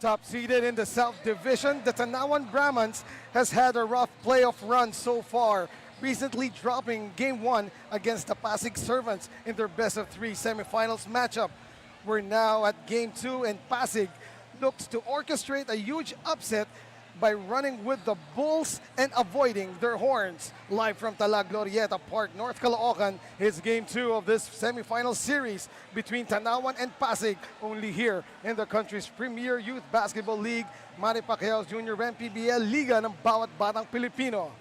Top seeded in the South Division, the Tanauan Brahmans has had a rough playoff run so far, recently dropping Game 1 against the Pasig Servants in their best-of-3 semifinals matchup. We're now at Game 2 and Pasig looks to orchestrate a huge upset by running with the Bulls and avoiding their horns. Live from Tala, Glorietta Park, North Caloocan, is Game 2 of this semifinal series between Tanauan and Pasig, only here in the country's premier youth basketball league, Manny Pacquiao's Junior MPBL Liga ng bawat batang Pilipino.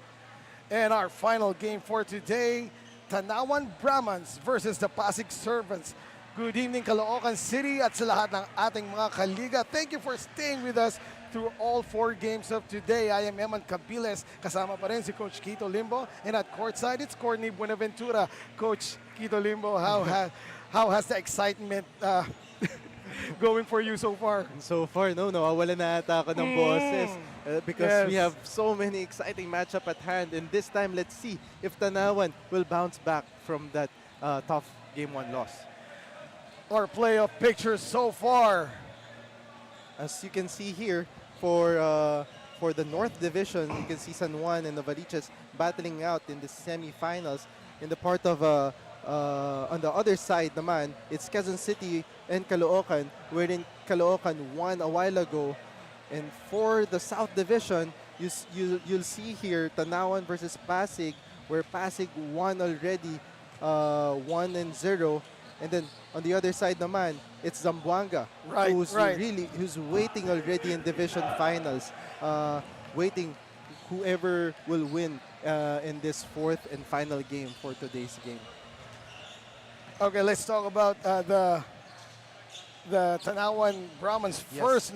And our final game for today, Tanauan Brahmans versus the Pasig Servants. Good evening, Caloocan City at sa lahat ng ating mga kaliga. Thank you for staying with us through all 4 games of today. I am Eman Capiles, kasama pa rin si Coach Quito Limbo, and at courtside, it's Courtney Buenaventura. Coach Quito Limbo, how has the excitement going for you so far? So far, nawawalan na ata ako ng boses because we have so many exciting matchup at hand. And this time, let's see if Tanauan will bounce back from that tough Game 1 loss. Our playoff picture so far. As you can see here, for the North Division, you can see San Juan and Novaliches battling out in the semifinals. In the part of on the other side naman, it's Quezon City and Caloocan, wherein Caloocan won a while ago. And for the South Division, you'll see here Tanauan versus Pasig, where Pasig won already 1-0. And then on the other side naman, it's Zamboanga, who's waiting already in division finals, waiting whoever will win in this 4th and final game for today's game. Okay, let's talk about the Tanauan Brahmans first.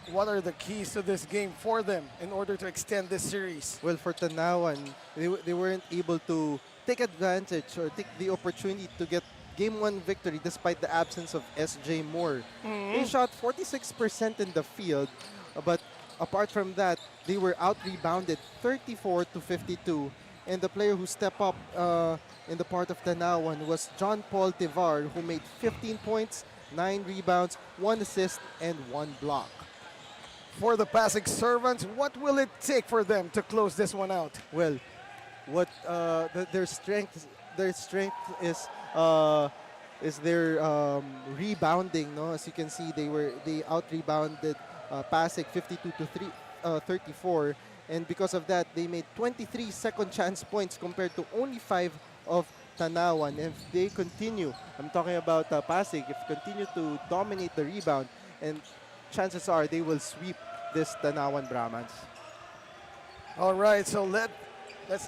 What are the keys to this game for them in order to extend this series? Well, for Tanauan, they weren't able to take advantage or take the opportunity to get Game 1 victory despite the absence of SJ Moore. They shot 46% in the field, but apart from that, they were out-rebounded 34-52. And the player who stepped up in the part of Tanauan was John Paul Tivar, who made 15 points, 9 rebounds, 1 assist, and 1 block. For the Pasig Servants, what will it take for them to close this one out? Well, their strength is their rebounding. No, as you can see, they out-rebounded Pasig 52-34, and because of that, they made 23 second chance points compared to only 5 of Tanauan. If they continue, I'm talking about Pasig, if continue to dominate the rebound, and chances are they will sweep this Tanauan Brahmans. All right, so let's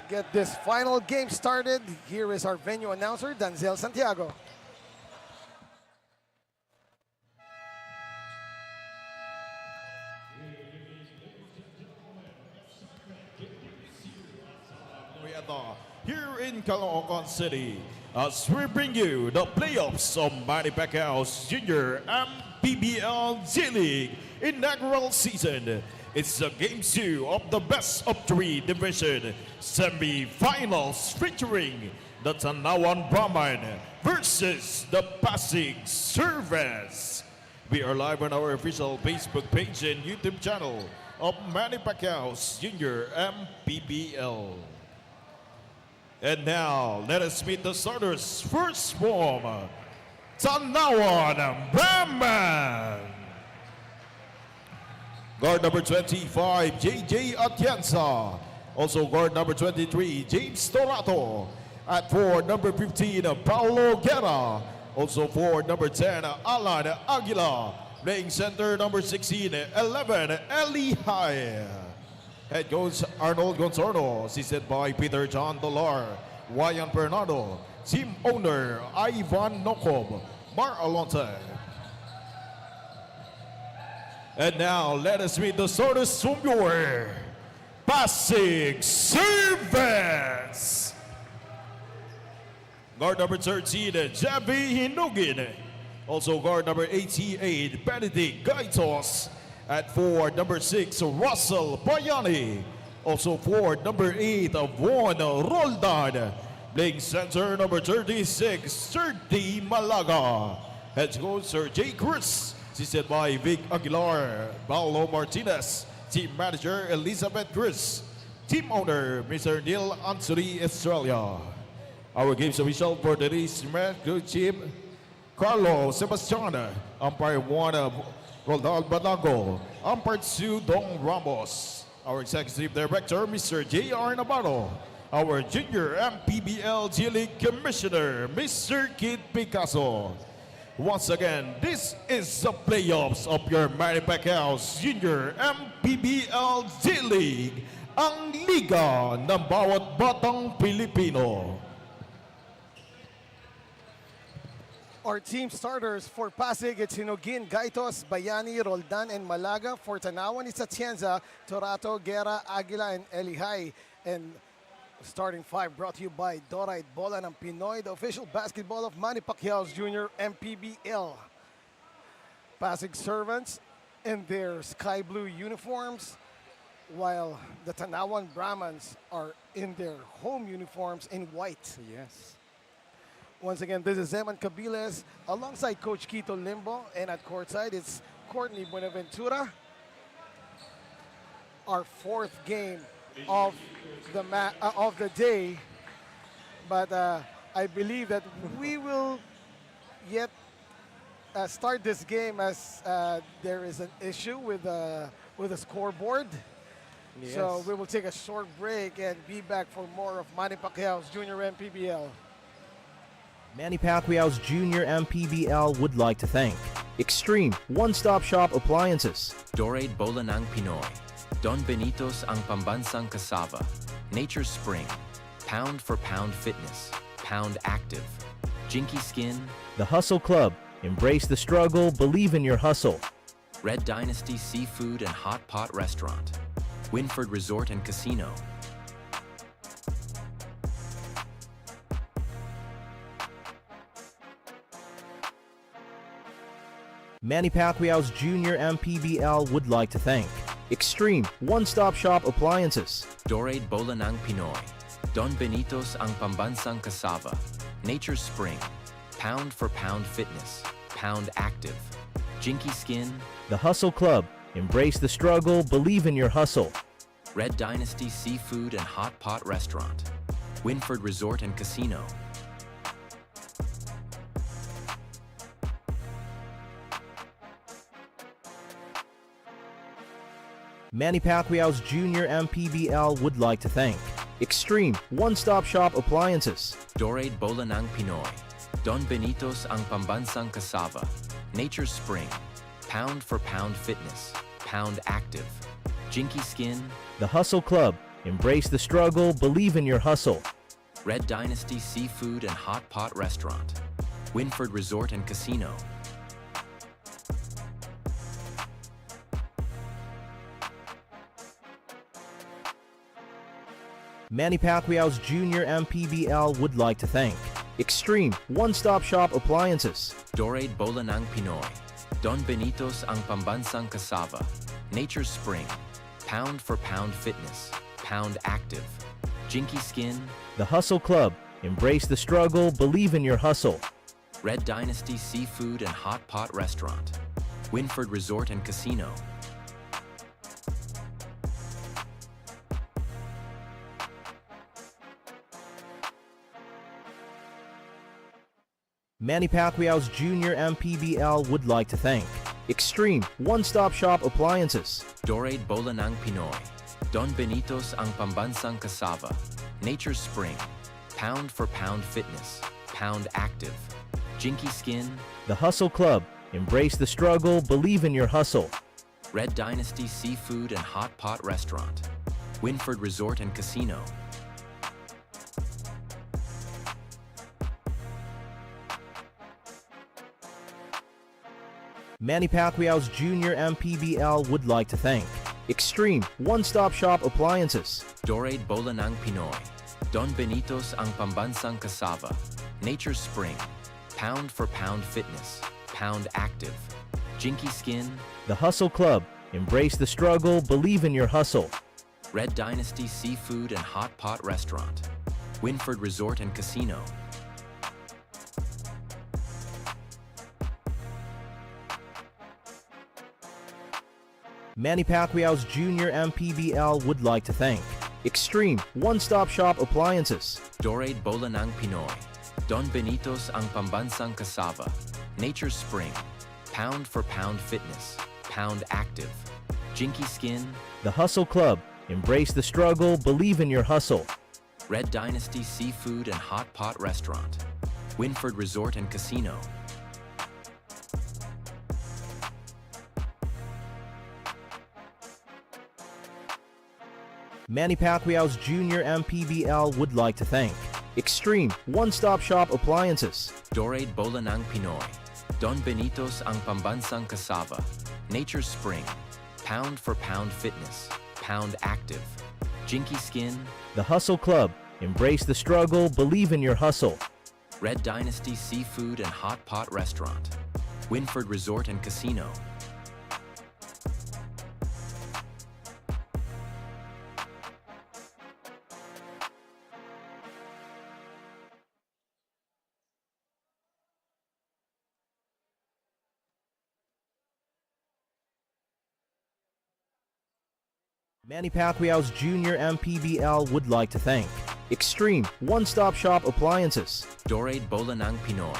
get this final game started. Here is our venue announcer, Danzel Santiago. Here in Caloocan City, as we bring you the playoffs of Manny Pacquiao's Junior MPBL G-League Inaugural Season. It's the Game 2 of the best-of-3 division semi-finals featuring the Tanauan Brahman versus the Pasig Servants. We are live on our official Facebook page and YouTube channel of Manny Pacquiao's Junior MPBL. And now, let us meet the starters. First from Tanauan Brahman. Guard number 25, JJ Atienza. Also guard number 23, James Torato. At 4, number 15, Paulo Guerra. Also for number 10, Alan Aguila. Playing center number 16, 11, Eli Hai. Head coach Arnold Gonzalo, assisted by Peter John Dolar, Ryan Bernardo. Team owner Ivan Nokob, Mar Alonte. And now, let us meet the starters from your Pasig Servants. Guard number 13, Javi Hinugin. Also guard number 88, Benedict Gaitos. At 4, number 6, Russell Bayani. Also for number 8, Von Roldan. Playing center number 36, Serdi Malaga. Head coach Sir J. Cruz, assisted by Vic Aguilar, Paulo Martinez, Team Manager Elizabeth Cruz, Team Owner Mr. Neil Anthony Estrella. Our games official for today's match, Crew Chief Carlo Sebastian, Umpire 1 Roldal Badango, Umpire 2 Dong Ramos. Our Executive Director, Mr. J.R. Navarro. Our Junior MPBL G-League Commissioner, Mr. Kid Picasso. Once again, this is the playoffs of your Manny Pacquiao's Junior MPBL G-League, ang liga ng bawat batang Pilipino. Our team starters for Pasig, it's Hinogin, Gaitos, Bayani, Roldan, and Malaga. For Tanauan, it's Atienza, Torato, Guerra, Aguila, and Elihai. And starting five brought to you by Dorite Bola ng Pinoy, the official basketball of Manny Pacquiao's Junior MPBL. Pasig servants in their sky blue uniforms, while the Tanauan Brahmans are in their home uniforms in white. Yes. Once again, this is Zeman Cabiles alongside Coach Quito Limbo, and at courtside it's Courtney Buenaventura. Our fourth game of the day, but I believe that we will yet start this game as there is an issue with the scoreboard. Yes. So we will take a short break and be back for more of Manny Pacquiao's Junior MPBL. Manny Pacquiao's Junior MPBL would like to thank Extreme One-Stop Shop Appliances, Dorade Bola ng Pinoy, Don Benito's ang pambansang kasava, Nature's Spring, Pound for Pound Fitness, Pound Active, Jinky Skin, The Hustle Club, embrace the struggle, believe in your hustle, Red Dynasty Seafood and Hot Pot Restaurant, Winford Resort and Casino, Manny Pacquiao's Junior MPBL would like to thank Extreme One-Stop Shop Appliances, Dorade Bola ng Pinoy, Don Benito's ang pambansang kasava, Nature's Spring, Pound for Pound Fitness, Pound Active, Jinky Skin, The Hustle Club, embrace the struggle, believe in your hustle, Red Dynasty Seafood and Hot Pot Restaurant, Winford Resort and Casino, Manny Pacquiao's Junior MPBL would like to thank Extreme One-Stop Shop Appliances, Dorade Bola ng Pinoy, Don Benito's ang pambansang kasava, Nature's Spring, Pound for Pound Fitness, Pound Active, Jinky Skin, The Hustle Club, embrace the struggle, believe in your hustle, Red Dynasty Seafood and Hot Pot Restaurant, Winford Resort and Casino, Manny Pacquiao's Junior MPBL would like to thank Extreme One-Stop Shop Appliances, Dorade Bola ng Pinoy, Don Benito's ang pambansang kasava, Nature's Spring, Pound for Pound Fitness, Pound Active, Jinky Skin, The Hustle Club, embrace the struggle, believe in your hustle, Red Dynasty Seafood and Hot Pot Restaurant, Winford Resort and Casino, Manny Pacquiao's Junior MPBL would like to thank Extreme One-Stop Shop Appliances, Dorade Bola ng Pinoy, Don Benito's ang pambansang kasava, Nature's Spring, Pound for Pound Fitness, Pound Active, Jinky Skin, The Hustle Club, embrace the struggle, believe in your hustle, Red Dynasty Seafood and Hot Pot Restaurant, Winford Resort and Casino, Manny Pacquiao's Junior MPBL would like to thank Extreme One-Stop Shop Appliances, Dorade Bola ng Pinoy, Don Benito's ang pambansang kasava, Nature's Spring, Pound for Pound Fitness, Pound Active, Jinky Skin, The Hustle Club, embrace the struggle, believe in your hustle, Red Dynasty Seafood and Hot Pot Restaurant, Winford Resort and Casino, Manny Pacquiao's Junior MPBL would like to thank Extreme One-Stop Shop Appliances, Dorade Bola ng Pinoy, Don Benito's ang pambansang kasava, Nature's Spring, Pound for Pound Fitness, Pound Active, Jinky Skin, The Hustle Club, embrace the struggle, believe in your hustle, Red Dynasty Seafood and Hot Pot Restaurant, Winford Resort and Casino, Manny Pacquiao's Junior MPBL would like to thank Extreme One-Stop Shop Appliances, Dorade Bola ng Pinoy, Don Benito's ang pambansang kasava, Nature's Spring, Pound for Pound Fitness, Pound Active, Jinky Skin, The Hustle Club, embrace the struggle, believe in your hustle, Red Dynasty Seafood and Hot Pot Restaurant, Winford Resort and Casino, Manny Pacquiao's Junior MPBL would like to thank Extreme One-Stop Shop Appliances, Dorade Bola ng Pinoy,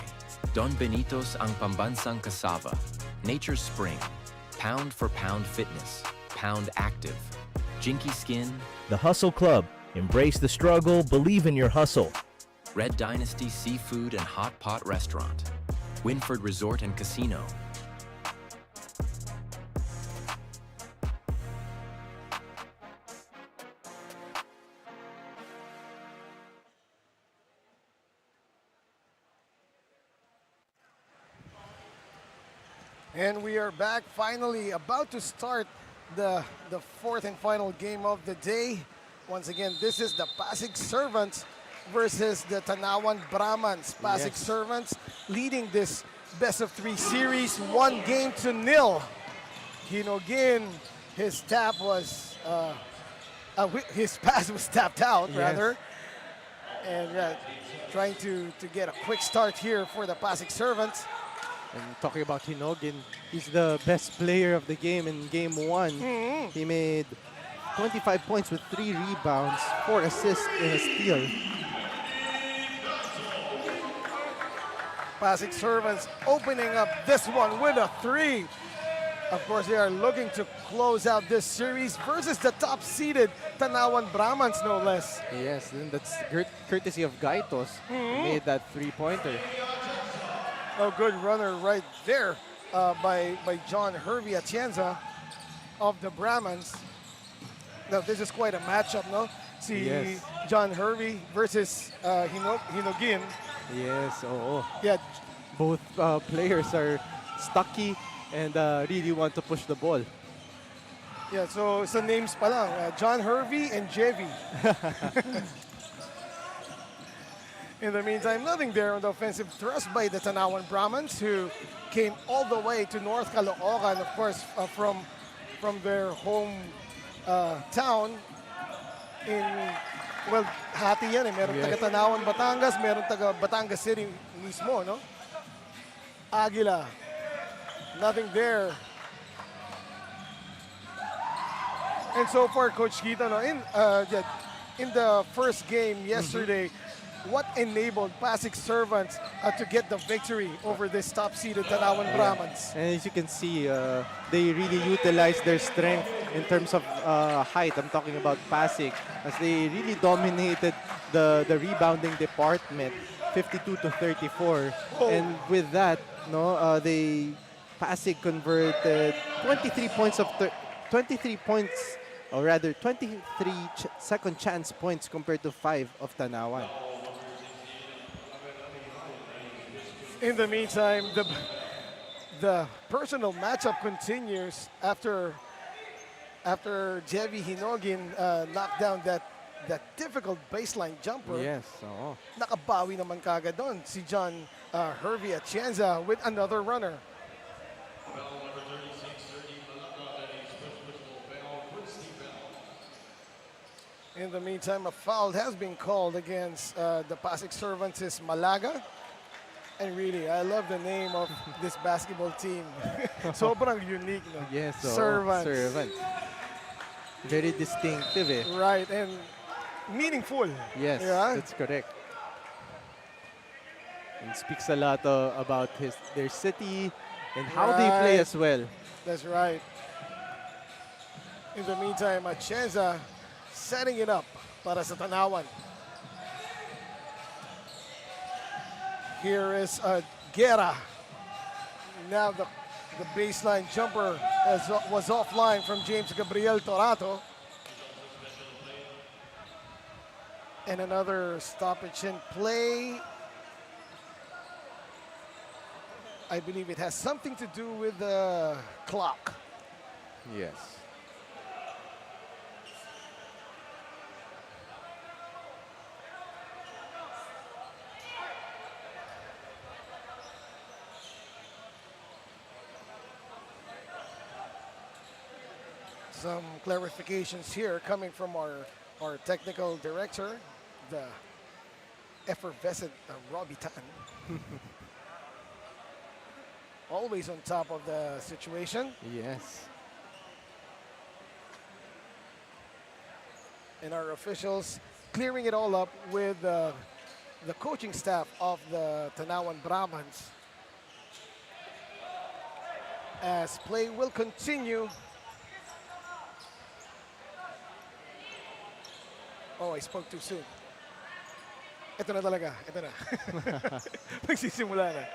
Don Benito's ang pambansang kasava, Nature's Spring, Pound for Pound Fitness, Pound Active, Jinky Skin, The Hustle Club, embrace the struggle, believe in your hustle, Red Dynasty Seafood and Hot Pot Restaurant, Winford Resort and Casino, And we are back, finally about to start the fourth and final game of the day. Once again, this is the Pasig Servants versus the Tanauan Brahmans. Pasig Servants leading this best-of-3 series, 1-0. Hinogin, his tap was, his pass was tapped out, rather. And trying to get a quick start here for the Pasig Servants. And talking about Hinogin, he's the best player of the game in game 1. He made 25 points with 3 rebounds, 4 assists, and a steal. Pasig Servants opening up this one with a 3. Of course, they are looking to close out this series versus the top-seeded Tanauan Brahmans, no less. Yes, and that's courtesy of Gaitos. He made that 3-pointer. A good runner right there by John Hervey Atienza of the Brahmans. Now, this is quite a matchup, no? See John Hervey versus Hinogin. Yes, Yeah, both players are stocky and really want to push the ball. yeah. So sa names pa lang, John Hervey and Jevi. In the meantime, nothing there on the offensive thrust by the Tanauan Brahmans, who came all the way to North Caloocan, of course, from their home town in, well, hati yan eh. Meron taga Tanauan, Batangas, meron taga Batangas City mismo, no? Aguila, nothing there. And so far, Coach Kita, no, in the first game yesterday, what enabled Pasig Servants to get the victory over this top-seeded Tanauan Brahmans? And as you can see, they really utilized their strength in terms of height. I'm talking about Pasig, as they really dominated the rebounding department, 52-34. And with that, Pasig converted 23 points, or rather 23 second chance points compared to 5 of Tanauan. In the meantime, the personal matchup continues after Jevi Hinogin knocked down that difficult baseline jumper. Yes. Nakabawi naman kagad doon si John Hervey Atienza with another runner. In the meantime, a foul has been called against the Pasig Servants' Malaga. And really, I love the name of this basketball team. Sobrang unique, no? Yes, Servants. Servants. Very distinctive, eh? Right, and meaningful. Yes, Yeah? that's correct. It speaks a lot about their city and how they play Right. as well. That's right. In the meantime, Atienza setting it up para sa Tanauan. Here is Guerra. Now the baseline jumper was offline from James Gabriel Torato. And another stoppage in play. I believe it has something to do with the clock. Yes. Some clarifications here coming from our technical director, the effervescent Robbie Tan. Always on top of the situation. Yes. And our officials clearing it all up with the coaching staff of the Tanauan Brahmans. As play will continue. Oh, I spoke too soon. Ito na talaga. Ito na. Magsisimula na.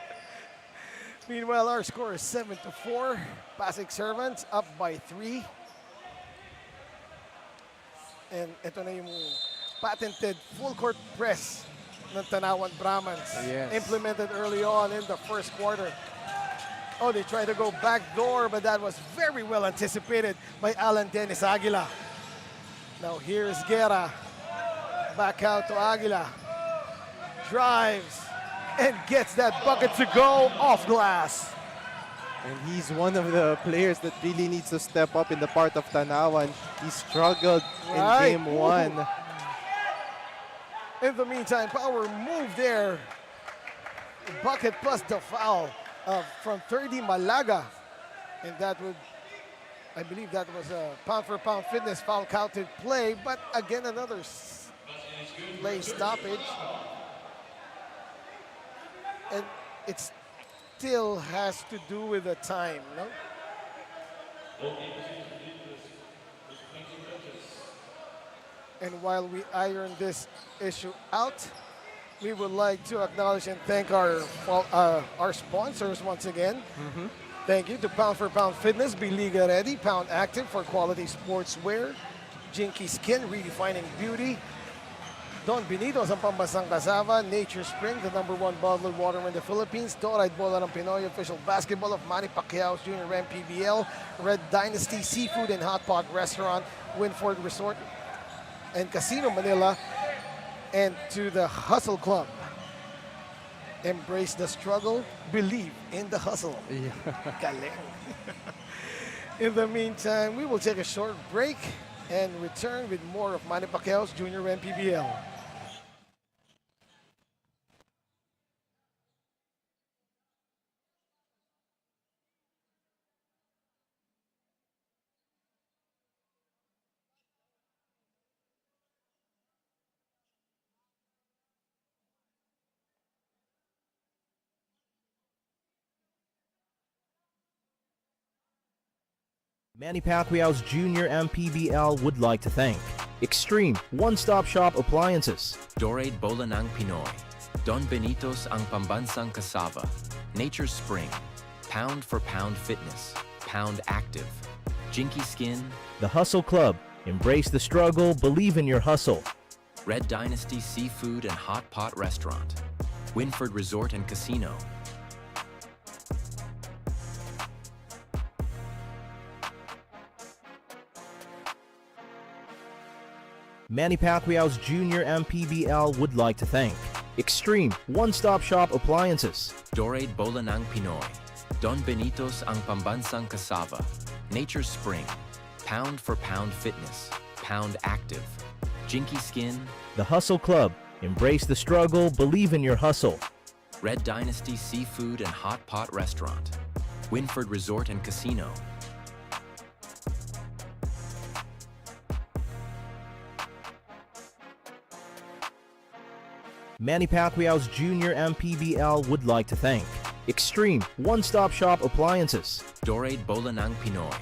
Meanwhile, our score is 7-4. Pasig Servants up by 3. And ito na yung patented full court press ng Tanauan Brahmans. Yes. Implemented early on in the first quarter. Oh, they tried to go back door, but that was very well anticipated by Alan Dennis Aguila. Now here's Guerra. Back out to Aguila. Drives and gets that bucket to go off glass. And he's one of the players that really needs to step up in the part of Tanauan. He struggled Right. in game 1. In the meantime, power move there. Bucket plus the foul from 30 Malaga. And that would, I believe that was a pound for pound fitness foul counted play. But again, another play stoppage. And it still has to do with the time, no? And while we iron this issue out, we would like to acknowledge and thank our sponsors once again. Thank you to Pound for Pound Fitness, Be Liga Ready, Pound Active for quality sportswear, Jinky Skin, redefining beauty, Don Benito's ang pambansang kasava, Nature Spring, the #1 bottled water in the Philippines, Dorayt Bola ng Pinoy, official basketball of Manny Pacquiao's Junior MPBL, Red Dynasty Seafood and Hot Pot Restaurant, Winford Resort and Casino Manila, and to the Hustle Club. Embrace the struggle, believe in the hustle. Galing. In the meantime, we will take a short break and return with more of Manny Pacquiao's Junior MPBL. Manny Pacquiao's Junior MPBL would like to thank Extreme One-Stop Shop Appliances, Dorayt Bola ng Pinoy, Don Benito's ang pambansang kasava, Nature Spring, Pound for Pound Fitness, Pound Active, Jinky Skin, The Hustle Club, embrace the struggle, believe in your hustle, Red Dynasty Seafood and Hot Pot Restaurant, Winford Resort and Casino, Manny Pacquiao's Junior MPBL would like to thank Extreme One-Stop Shop Appliances, Dorayt Bola ng Pinoy, Don Benito's ang pambansang kasava, Nature Spring, Pound for Pound Fitness, Pound Active, Jinky Skin, The Hustle Club, embrace the struggle, believe in your hustle, Red Dynasty Seafood and Hot Pot Restaurant, Winford Resort and Casino, Manny Pacquiao's Junior MPBL would like to thank Extreme One-Stop Shop Appliances, Dorade Bola ng Pinoy,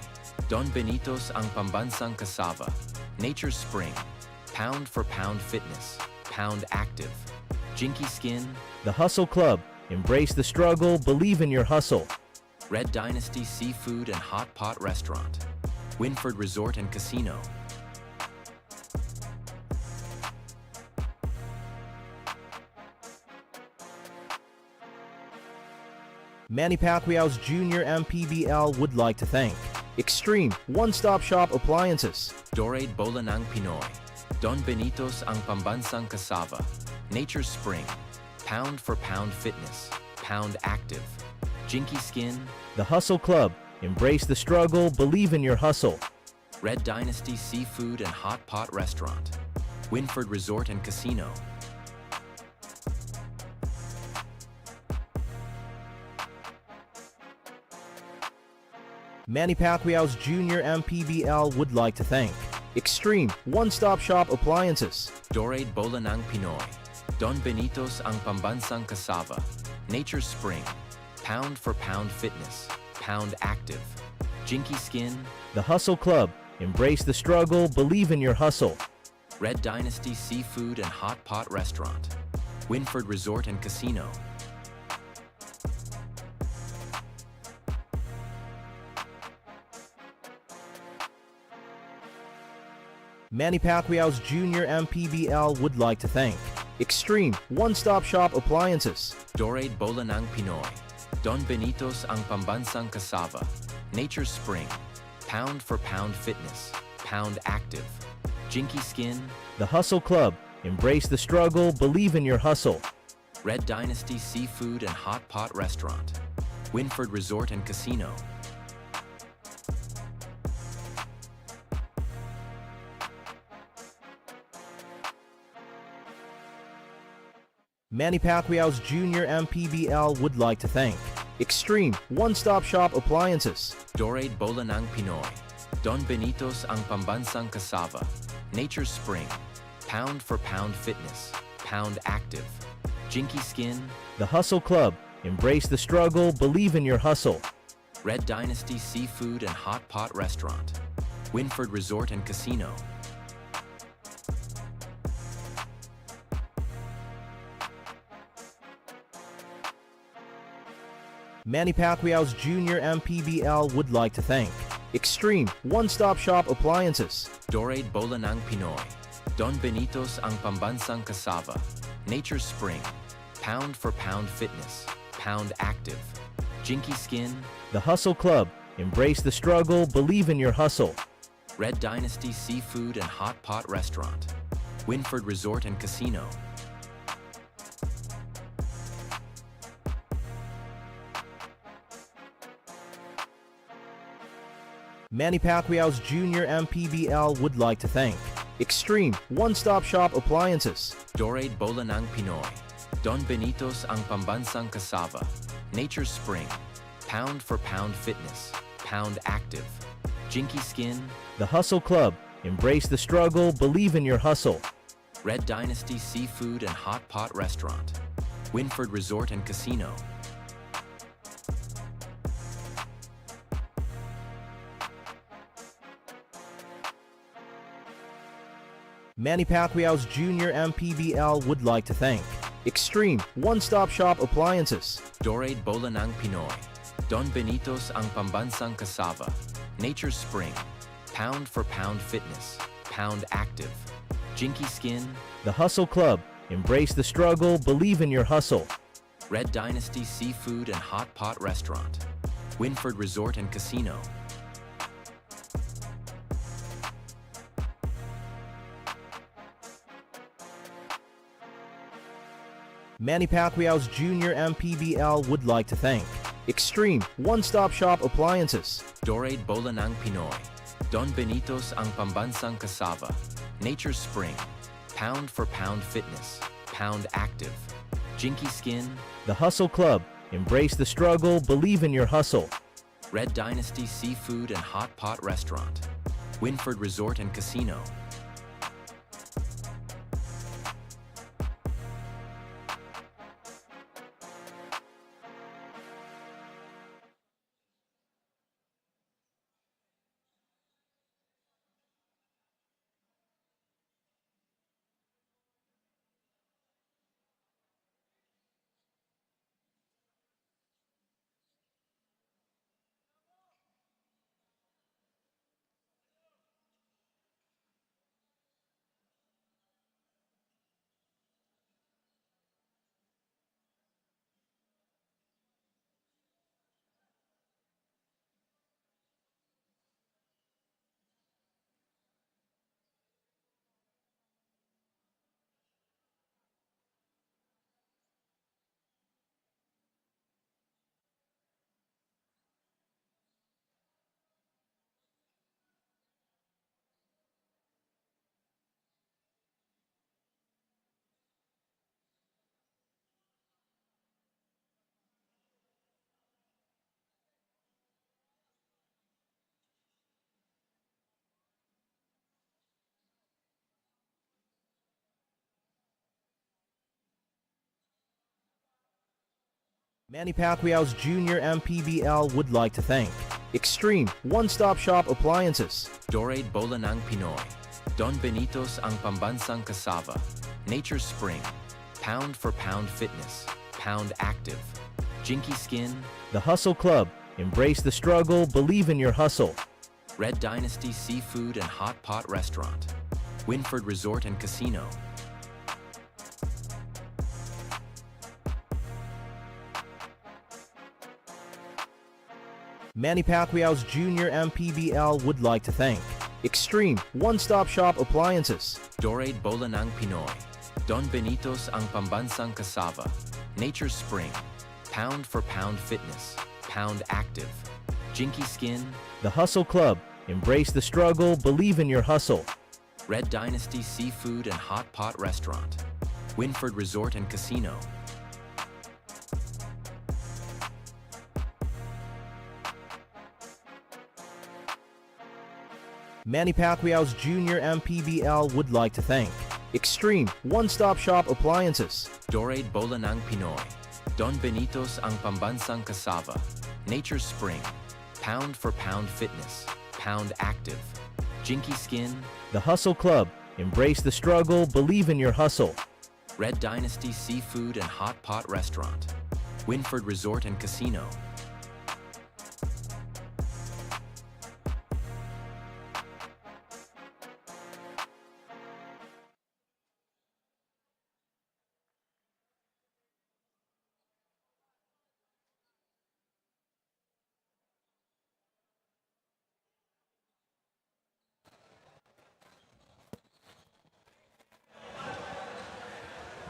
Don Benito's ang Pambansang Cassava, Nature Spring, Pound for Pound Fitness, Pound Active, Jinky Skin, The Hustle Club, Embrace the Struggle, Believe in Your Hustle, Red Dynasty Seafood and Hot Pot Restaurant, Winford Resort and Casino, Manny Pacquiao's Junior MPBL would like to thank Extreme One-Stop Shop Appliances, Dorade Bola ng Pinoy, Don Benito's ang Pambansang Cassava, Nature Spring, Pound for Pound Fitness, Pound Active, Jinky Skin, The Hustle Club, Embrace the Struggle, Believe in Your Hustle, Red Dynasty Seafood and Hot Pot Restaurant, Winford Resort and Casino, Manny Pacquiao's Junior MPBL would like to thank Extreme One-Stop Shop Appliances, Dorade Bola ng Pinoy, Don Benito's ang Pambansang Cassava, Nature Spring, Pound for Pound Fitness, Pound Active, Jinky Skin, The Hustle Club, Embrace the Struggle, Believe in Your Hustle, Red Dynasty Seafood and Hot Pot Restaurant, Winford Resort and Casino, Manny Pacquiao's Junior MPBL would like to thank Extreme One-Stop Shop Appliances, Dorade Bola ng Pinoy, Don Benito's ang Pambansang Cassava, Nature Spring, Pound for Pound Fitness, Pound Active, Jinky Skin, The Hustle Club, Embrace the Struggle, Believe in Your Hustle, Red Dynasty Seafood and Hot Pot Restaurant, Winford Resort and Casino, Manny Pacquiao's Junior MPBL would like to thank Extreme One-Stop Shop Appliances, Dorade Bola ng Pinoy, Don Benito's ang Pambansang Cassava, Nature Spring, Pound for Pound Fitness, Pound Active, Jinky Skin, The Hustle Club, Embrace the Struggle, Believe in Your Hustle, Red Dynasty Seafood and Hot Pot Restaurant, Winford Resort and Casino, Manny Pacquiao's Junior MPBL would like to thank Extreme One-Stop Shop Appliances, Dorade Bola ng Pinoy, Don Benito's ang Pambansang Cassava, Nature Spring, Pound for Pound Fitness, Pound Active, Jinky Skin, The Hustle Club, Embrace the Struggle, Believe in Your Hustle, Red Dynasty Seafood and Hot Pot Restaurant, Winford Resort and Casino, Manny Pacquiao's Junior MPBL would like to thank Extreme One-Stop Shop Appliances, Dorade Bola ng Pinoy, Don Benito's ang Pambansang Cassava, Nature Spring, Pound for Pound Fitness, Pound Active, Jinky Skin, The Hustle Club, Embrace the Struggle, Believe in Your Hustle, Red Dynasty Seafood and Hot Pot Restaurant, Winford Resort and Casino, Manny Pacquiao's Junior MPBL would like to thank Extreme One-Stop Shop Appliances, Dorade Bola ng Pinoy, Don Benito's ang Pambansang Cassava, Nature Spring, Pound for Pound Fitness, Pound Active, Jinky Skin, The Hustle Club, Embrace the Struggle, Believe in Your Hustle, Red Dynasty Seafood and Hot Pot Restaurant, Winford Resort and Casino, Manny Pacquiao's Junior MPBL would like to thank Extreme One-Stop Shop Appliances, Dorade Bola ng Pinoy, Don Benito's ang Pambansang Cassava, Nature Spring, Pound for Pound Fitness, Pound Active, Jinky Skin, The Hustle Club. Embrace the struggle, believe in your hustle. Red Dynasty Seafood and Hot Pot Restaurant, Winford Resort and Casino. Manny Pacquiao's Junior MPBL would like to thank Extreme One-Stop Shop Appliances, Dorade Bola ng Pinoy, Don Benito's ang pambansang kasava, Nature Spring, Pound for Pound Fitness, Pound Active, Jinky Skin, The Hustle Club. Embrace the struggle, believe in your hustle. Red Dynasty Seafood and Hot Pot Restaurant, Winford Resort and Casino. Manny Pacquiao's Junior MPBL would like to thank Extreme One-Stop Shop Appliances, Dorade Bola ng Pinoy, Don Benito's ang pambansang kasava, Nature Spring, Pound for Pound Fitness, Pound Active, Jinky Skin, The Hustle Club. Embrace the struggle, believe in your hustle. Red Dynasty Seafood and Hot Pot Restaurant, Winford Resort and Casino. Manny Pacquiao's Junior MPBL would like to thank Extreme One-Stop Shop Appliances, Dorade Bola ng Pinoy, Don Benito's ang pambansang kasava, Nature Spring, Pound for Pound Fitness, Pound Active, Jinky Skin, The Hustle Club. Embrace the struggle, believe in your hustle. Red Dynasty Seafood and Hot Pot Restaurant, Winford Resort and Casino.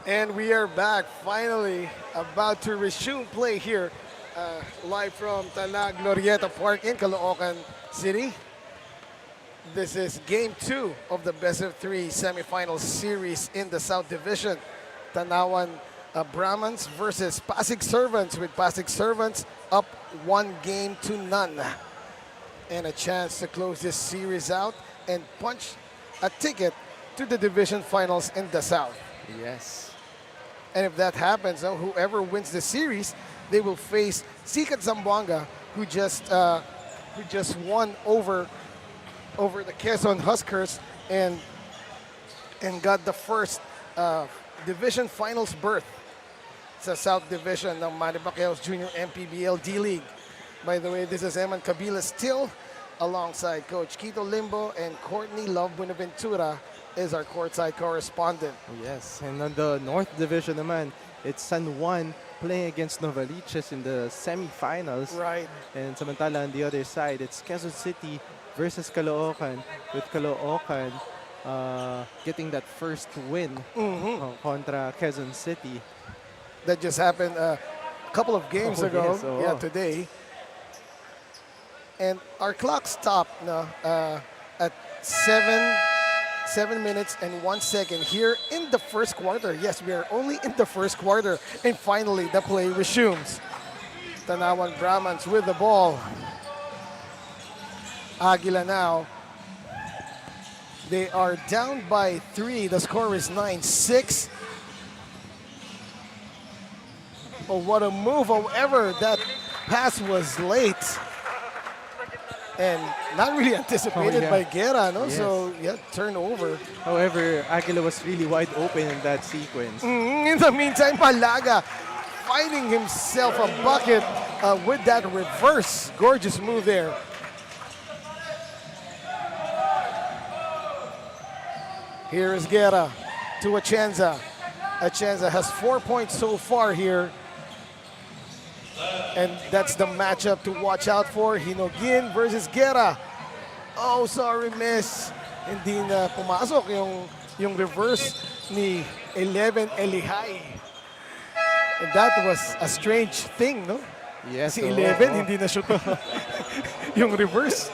And we are back, finally, about to resume play here, live from Tala, Glorietta Park in Caloocan City. This is Game 2 of the Best of 3 semifinal series in the South Division. Tanauan Brahmans versus Pasig Servants, with Pasig Servants up 1-0. And a chance to close this series out and punch a ticket to the division finals in the South. Yes. And if that happens, whoever wins the series, they will face Sikat Zamboanga, who just won over the Quezon Huskers and got the first division finals berth sa South Division ng Manny Pacquiao's Junior MPBL D-League. By the way, this is Eman Kabila still alongside Coach Quito Limbo, and Courtney Love Buenaventura is our courtside correspondent. Yes, and on the North Division naman, it's San Juan playing against Novaliches in the semifinals. Right. And samantala on the other side, it's Quezon City versus Caloocan, with Caloocan getting that first win contra Quezon City. That just happened a couple of games ago. Yes, Yeah, today. And our clock stopped at 7 7 minutes and 1 second here in the first quarter. Yes, we are only in the first quarter. And finally, the play resumes. Tanauan Brahmans with the ball. Aguila now. They are down by 3. The score is 9-6. Oh, what a move. However, that pass was late. And not really anticipated by Guerra, no? Yes. So, yeah, turnover. However, Aguila was really wide open in that sequence. In the meantime, Malaga finding himself a bucket with that reverse. Gorgeous move there. Here is Guerra to Atienza. Atienza has 4 points so far here. And that's the matchup to watch out for. Hinogin versus Guerra. Oh, sorry, miss. Hindi na pumasok yung reverse ni 11 Elihay. And that was a strange thing, no? Yes. Si 11, hindi na shoot yung reverse.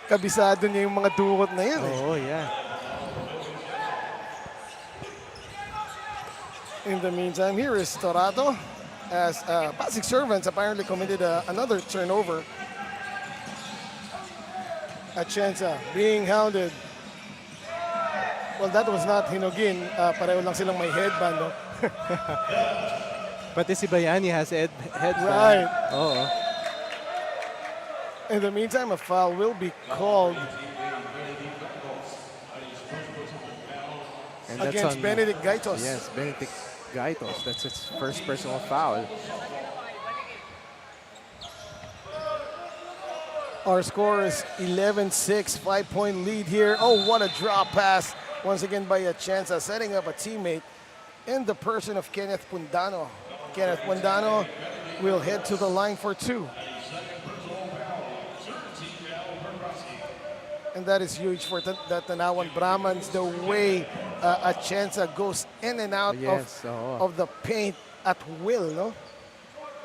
Kabisado niya yung mga dukot na yan. Oh, yeah. In the meantime, here is Torato, as Pasig Servants apparently committed another turnover. Atienza being hounded. Well, that was not Hinogin. Pareho lang silang may headband, no? Pati si Bayani has headband. Right. Oo. In the meantime, a foul will be called And that's against on, Benedict Gaitos. Yes, Benedict Gaitos. That's his first personal foul. Our score is 11-6, 5-point lead here. Oh, what a drop pass. Once again by Atienza, setting up a teammate in the person of Kenneth Pundano. Kenneth Pundano will head to the line for 2. And that is huge for the Tanauan Brahmans, the way Atienza goes in and out of the paint at will, no?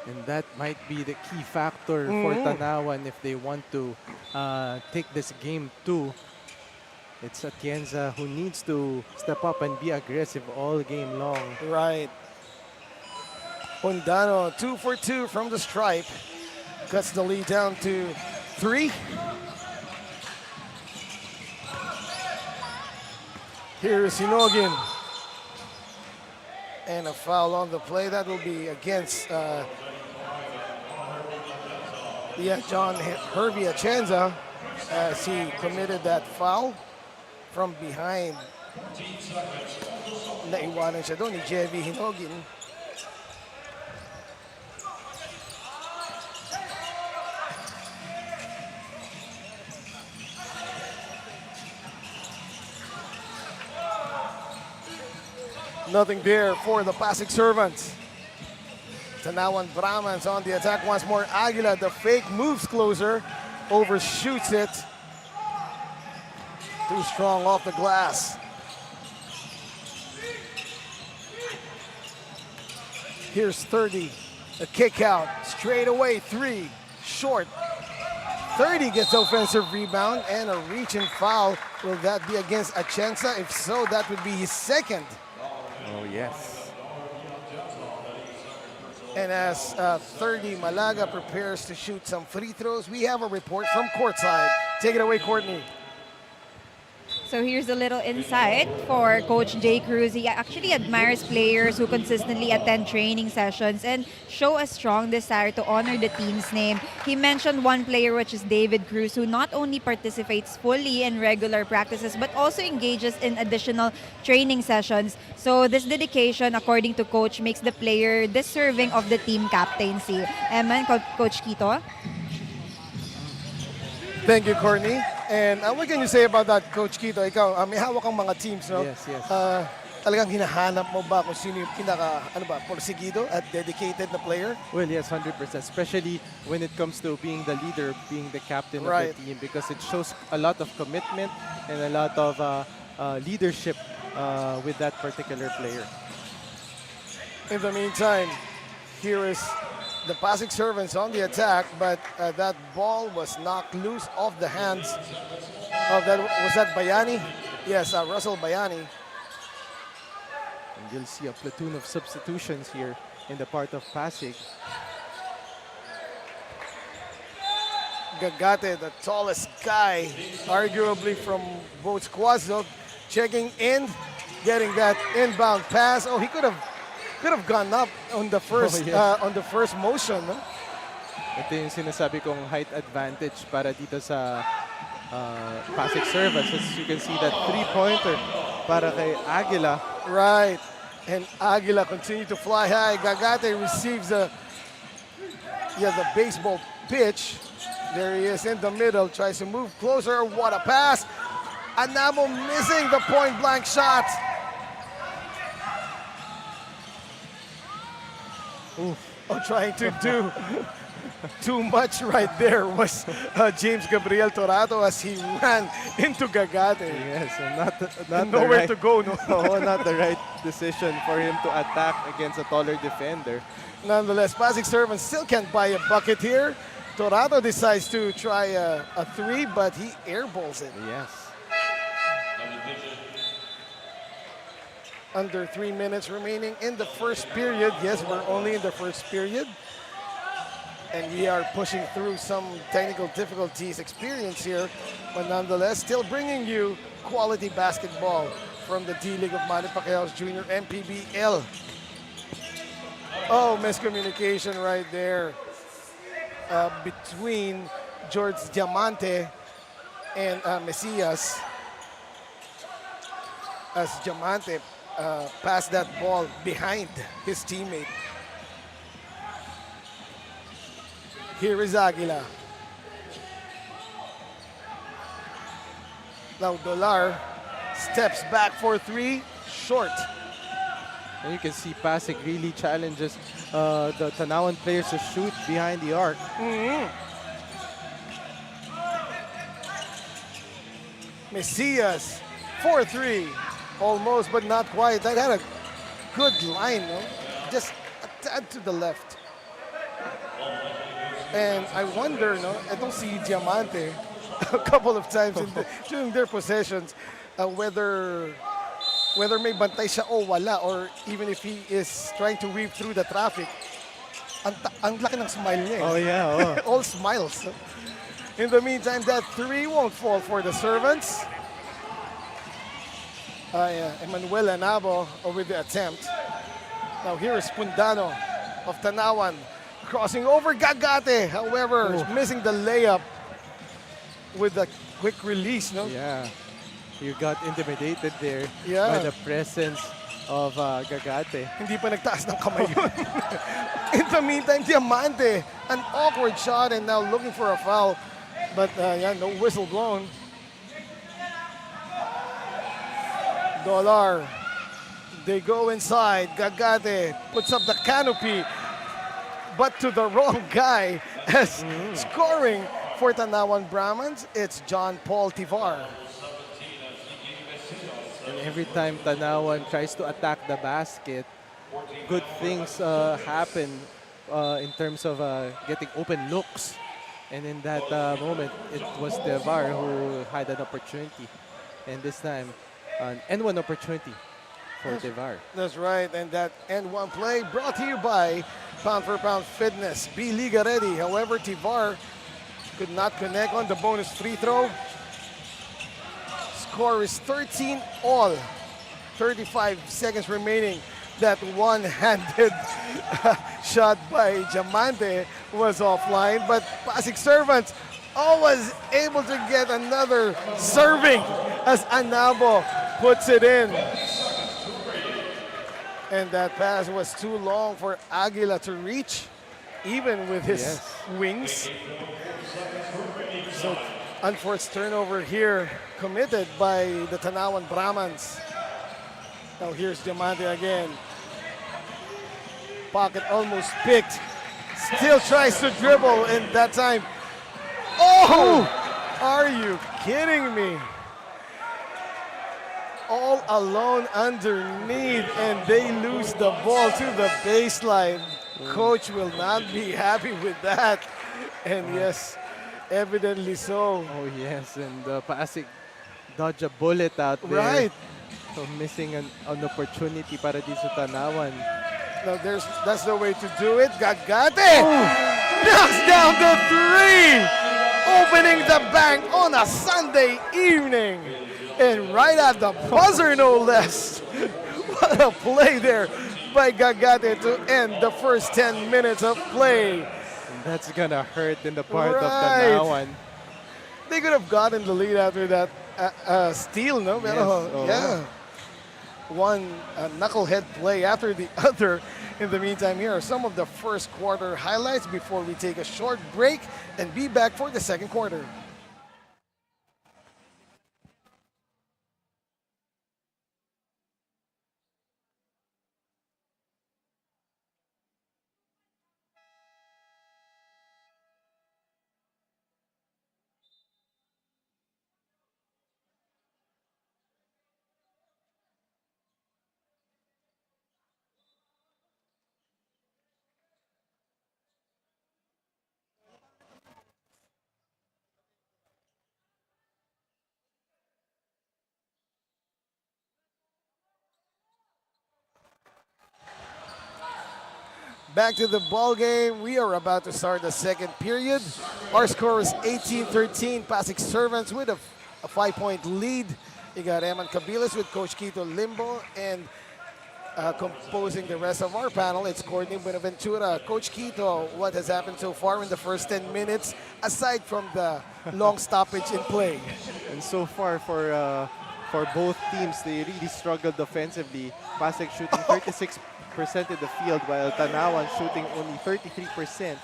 And that might be the key factor for Tanauan if they want to take this game too. It's Atienza who needs to step up and be aggressive all game long. Right. Pundano, 2 for 2 from the stripe. Cuts the lead down to 3. Here is Hinogin. And a foul on the play. That will be against John Hervey Atienza, as he committed that foul from behind. Naiwanan siya doon ni Jevy Hinogin. Nothing there for the Pasig Servants. Tanauan Brahmans on the attack once more. Aguila, the fake, moves closer, overshoots it. Too strong off the glass. Here's 30, a kick out, straight away, 3, short. 30 gets the offensive rebound and a reach and foul. Will that be against Atienza? If so, that would be his second. Oh, yes. And as 30 Malaga prepares to shoot some free throws, we have a report from courtside. Take it away, Courtney. So here's a little insight for Coach Jay Cruz. He actually admires players who consistently attend training sessions and show a strong desire to honor the team's name. He mentioned one player, which is David Cruz, who not only participates fully in regular practices but also engages in additional training sessions. So this dedication, according to Coach, makes the player deserving of the team captaincy. Eman, Coach Quito? Thank you, Courtney. And what can you say about that, Coach Quito? Ikaw, may hawak kang mga teams, no? Yes, yes. Talagang hinahanap mo ba kung sino yung porsigido at dedicated na player? Well, yes, 100%. Especially when it comes to being the leader, being the captain of the team, because it shows a lot of commitment and a lot of leadership with that particular player. In the meantime, here is The Pasig servants on the attack, but that ball was knocked loose off the hands of that. Was that Bayani? Yes, Russell Bayani. And you'll see a platoon of substitutions here in the part of Pasig. Gagate, the tallest guy, arguably from both squads, though, checking in, getting that inbound pass. Oh, he could have gone up on the first on the first motion. No? Ito yung sinasabi kong height advantage para dito sa Pasig servants. As you can see, that three-pointer para kay Aguila. Right, and Aguila continued to fly high. Gagate receives the baseball pitch. There he is in the middle, tries to move closer. What a pass! Anamo missing the point-blank shot. Oof. Oh, trying to do too much right there was James Gabriel Torato as he ran into Gagate. Yes, and not Nowhere to go, no? No, not the right decision for him to attack against a taller defender. Nonetheless, Pasig servants still can't buy a bucket here. Torato decides to try a three, but he airballs it. Yes. Under 3 minutes remaining in the first period. Yes, we're only in the first period. And we are pushing through some technical difficulties experience here. But nonetheless, still bringing you quality basketball from the D-League of Manny Pacquiao's Junior MPBL. Oh, miscommunication right there. Between George Diamante and Mesias, as Diamante passed that ball behind his teammate. Here is Aguila. Now Dolar steps back for three, short. And you can see Pasig really challenges the Tanauan players to shoot behind the arc. Mesias, 4-3. Almost, but not quite. That had a good line, no? Just a tad to the left. And I wonder, no? I don't see Diamante a couple of times during their possessions, whether may bantay siya o wala, or even if he is trying to weave through the traffic. Ang laki ng smile niya. Oh, yeah. All smiles. In the meantime, that three won't fall for the servants. Emmanuel Anabo with the attempt. Now here is Pundano of Tanauan crossing over Gagate. However, missing the layup with a quick release. No? Yeah. You got intimidated there Yeah. by the presence of Gagate. Hindi pa nagtaas ng kamay yun. In the meantime, Diamante, an awkward shot and now looking for a foul. But no whistle blown. Dolar, they go inside. Gagate puts up the canopy, but to the wrong guy as scoring for Tanauan Brahmans, it's John Paul Tivar. And every time Tanauan tries to attack the basket, good things happen in terms of getting open looks. And in that moment, it was Tivar who had an opportunity. And this time, an N1 opportunity for Tivar. That's right, and that N1 play brought to you by Pound for Pound Fitness. Be Liga ready. However, Tivar could not connect on the bonus free throw. Score is 13 all. 35 seconds remaining. That one-handed shot by Diamante was offline, but Pasig servants always able to get another serving as Anabo puts it in. And that pass was too long for Aguila to reach, even with his wings. So unforced turnover here committed by the Tanauan Brahmans. Now here's Diamante again. Pocket almost picked. Still tries to dribble, and that time, oh! Are you kidding me? All alone underneath, and they lose the ball to the baseline. Coach will not be happy with that. And yes, evidently so. Oh yes, and Pasig dodge a bullet out there. Right. So missing an opportunity para dito sa Tanauan. Now that's the way to do it. Gagate knocks down the three, opening the bank on a Sunday evening. And right at the buzzer, no less. What a play there by Gagate to end the first 10 minutes of play. And that's gonna hurt in the part of Right. Tanauan. They could have gotten the lead after that steal, no? Yes, Pero, oo. yeah. One knucklehead play after the other. In the meantime, here are some of the first quarter highlights before we take a short break and be back for the second quarter. Back to the ball game. We are about to start the second period. Our score is 18-13. Pasig Servants with a 5-point lead. You got Eman Cabilas with Coach Quito Limbo, and composing the rest of our panel, it's Courtney Buenaventura. Coach Quito, what has happened so far in the first 10 minutes, aside from the long stoppage in play? And so far for both teams, they really struggled offensively. Pasig shooting 36% in the field, while Tanauan shooting only 33%.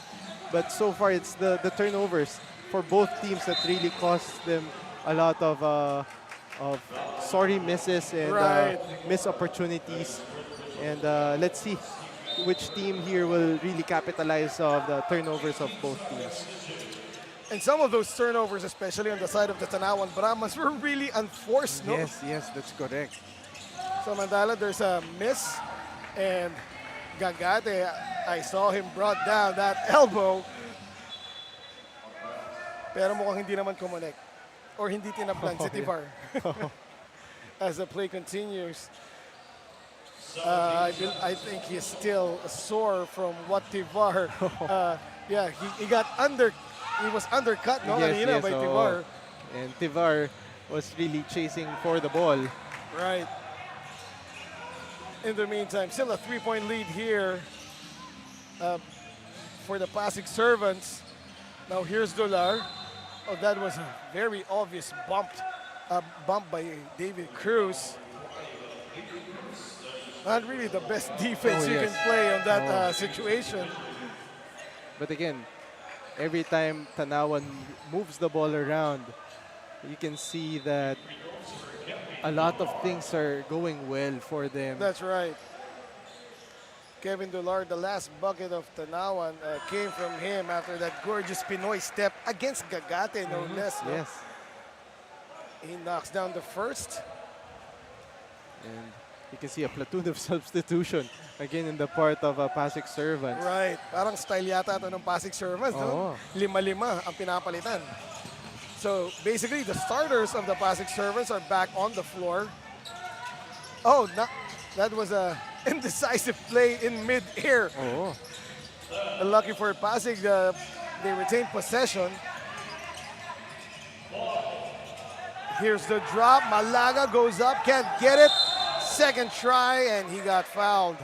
But so far, it's the turnovers for both teams that really cost them a lot of sorry misses and missed opportunities. And let's see which team here will really capitalize on the turnovers of both teams. And some of those turnovers, especially on the side of the Tanauan Brahmans, were really unforced, no? Yes, that's correct. So Mandala, there's a miss, and Gagate, I saw him brought down that elbow. Pero mukhang hindi naman kumonek. Or hindi tinaplan si Tivar. As the play continues. I think he's still sore from what Tivar. Yeah, he got he was undercut no kanina by Tivar. And Tivar was really chasing for the ball. Right. In the meantime, still a 3-point lead here for the Pasig Servants. Now here's Dolar. Oh, that was a very obvious bump by David Cruz. Not really the best defense you can play on that situation. But again, every time Tanauan moves the ball around, you can see that a lot of things are going well for them. That's right. Kevin Dolar, the last bucket of Tanauan came from him after that gorgeous Pinoy step against Gagate, no less. No? Yes. He knocks down the first. And you can see a platoon of substitution again in the part of Pasig Servants. Right. Parang style yata ito ng Pasig Servants, no? 5-5 ang pinapalitan. So basically, the starters of the Pasig Servants are back on the floor. Oh, that was a indecisive play in mid-air. Oh. Lucky for Pasig, they retained possession. Here's the drop. Malaga goes up, can't get it. Second try, and he got fouled.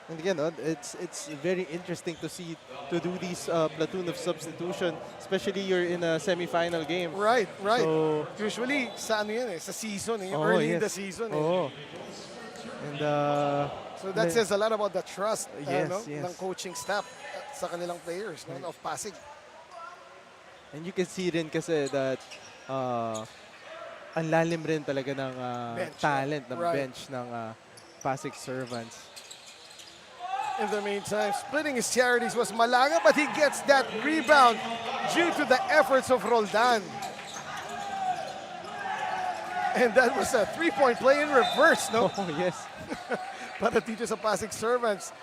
And again, it's very interesting to do these platoon of substitution, especially you're in a semi-final game. Right. So, usually, sa ano yan sa season, early in the season. And so that says a lot about the trust yes. ng coaching staff sa kanilang players of Pasig. And you can see rin kasi that ang lalim rin talaga ng talent ng bench ng Pasig Servants. In the meantime, splitting his charities was Malaga, but he gets that rebound due to the efforts of Roldan. And that was a 3-point play in reverse, no? Oh, yes. Para dito sa Pasig Servants.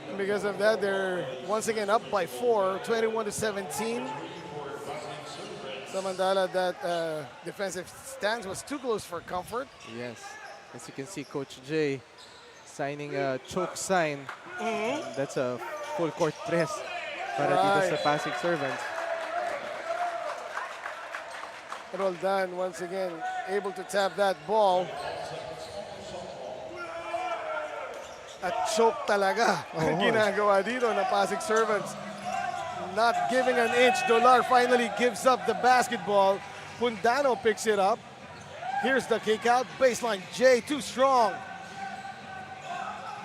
And because of that, they're once again up by 4, 21-17. Samantala, that defensive stance was too close for comfort. Yes. As you can see, Coach J signing a choke sign. That's a full court press para dito sa Pasig Servants. Roldan once again able to tap that ball. At choke talaga ang ginagawa dito ng Pasig Servants. Not giving an inch. Dolar finally gives up the basketball. Pundano picks it up. Here's the kick out. Baseline. Jay too strong.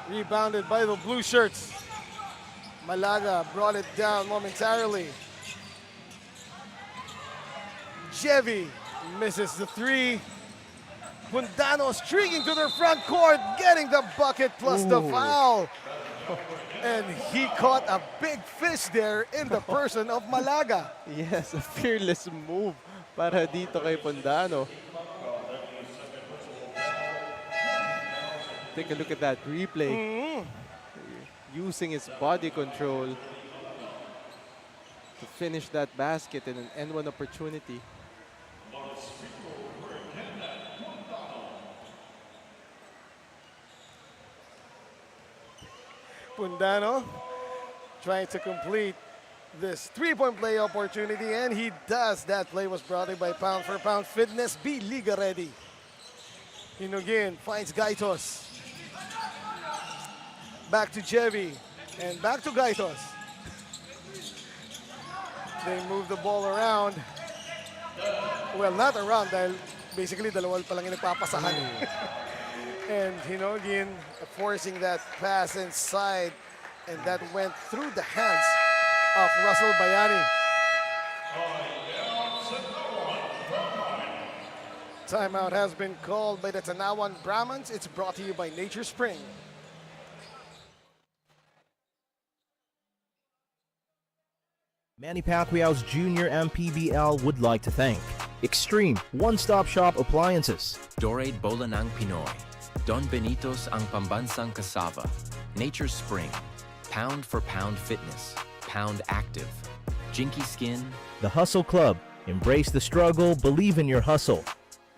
Rebounded by the blue shirts. Malaga brought it down momentarily. Chevy misses the 3. Pundano streaking to their front court, getting the bucket plus the foul. And he caught a big fish there in the person of Malaga. Yes, a fearless move para dito kay Pundano. Take a look at that replay. Using his body control to finish that basket in an N1 opportunity. Pundano trying to complete this three-point play opportunity, and he does. That play was brought in by Pound for Pound Fitness. Be Liga ready. Hinugin finds Gaitos. Back to Jevi, and back to Gaitos. They move the ball around. Well, not around, dahil basically dalawal pa lang yung nagpapasahan. And Hinugin forcing that pass inside, and that went through the hands of Russell Bayani. Timeout has been called by the Tanauan Brahmans. It's brought to you by Nature Spring. Manny Pacquiao's Junior MPBL would like to thank Extreme One-Stop Shop Appliances, Dorade Bolanang Pinoy, Don Benito's ang pambansang cassava, Nature Spring, Pound for Pound Fitness, Pound Active, Jinky Skin, The Hustle Club, embrace the struggle, believe in your hustle,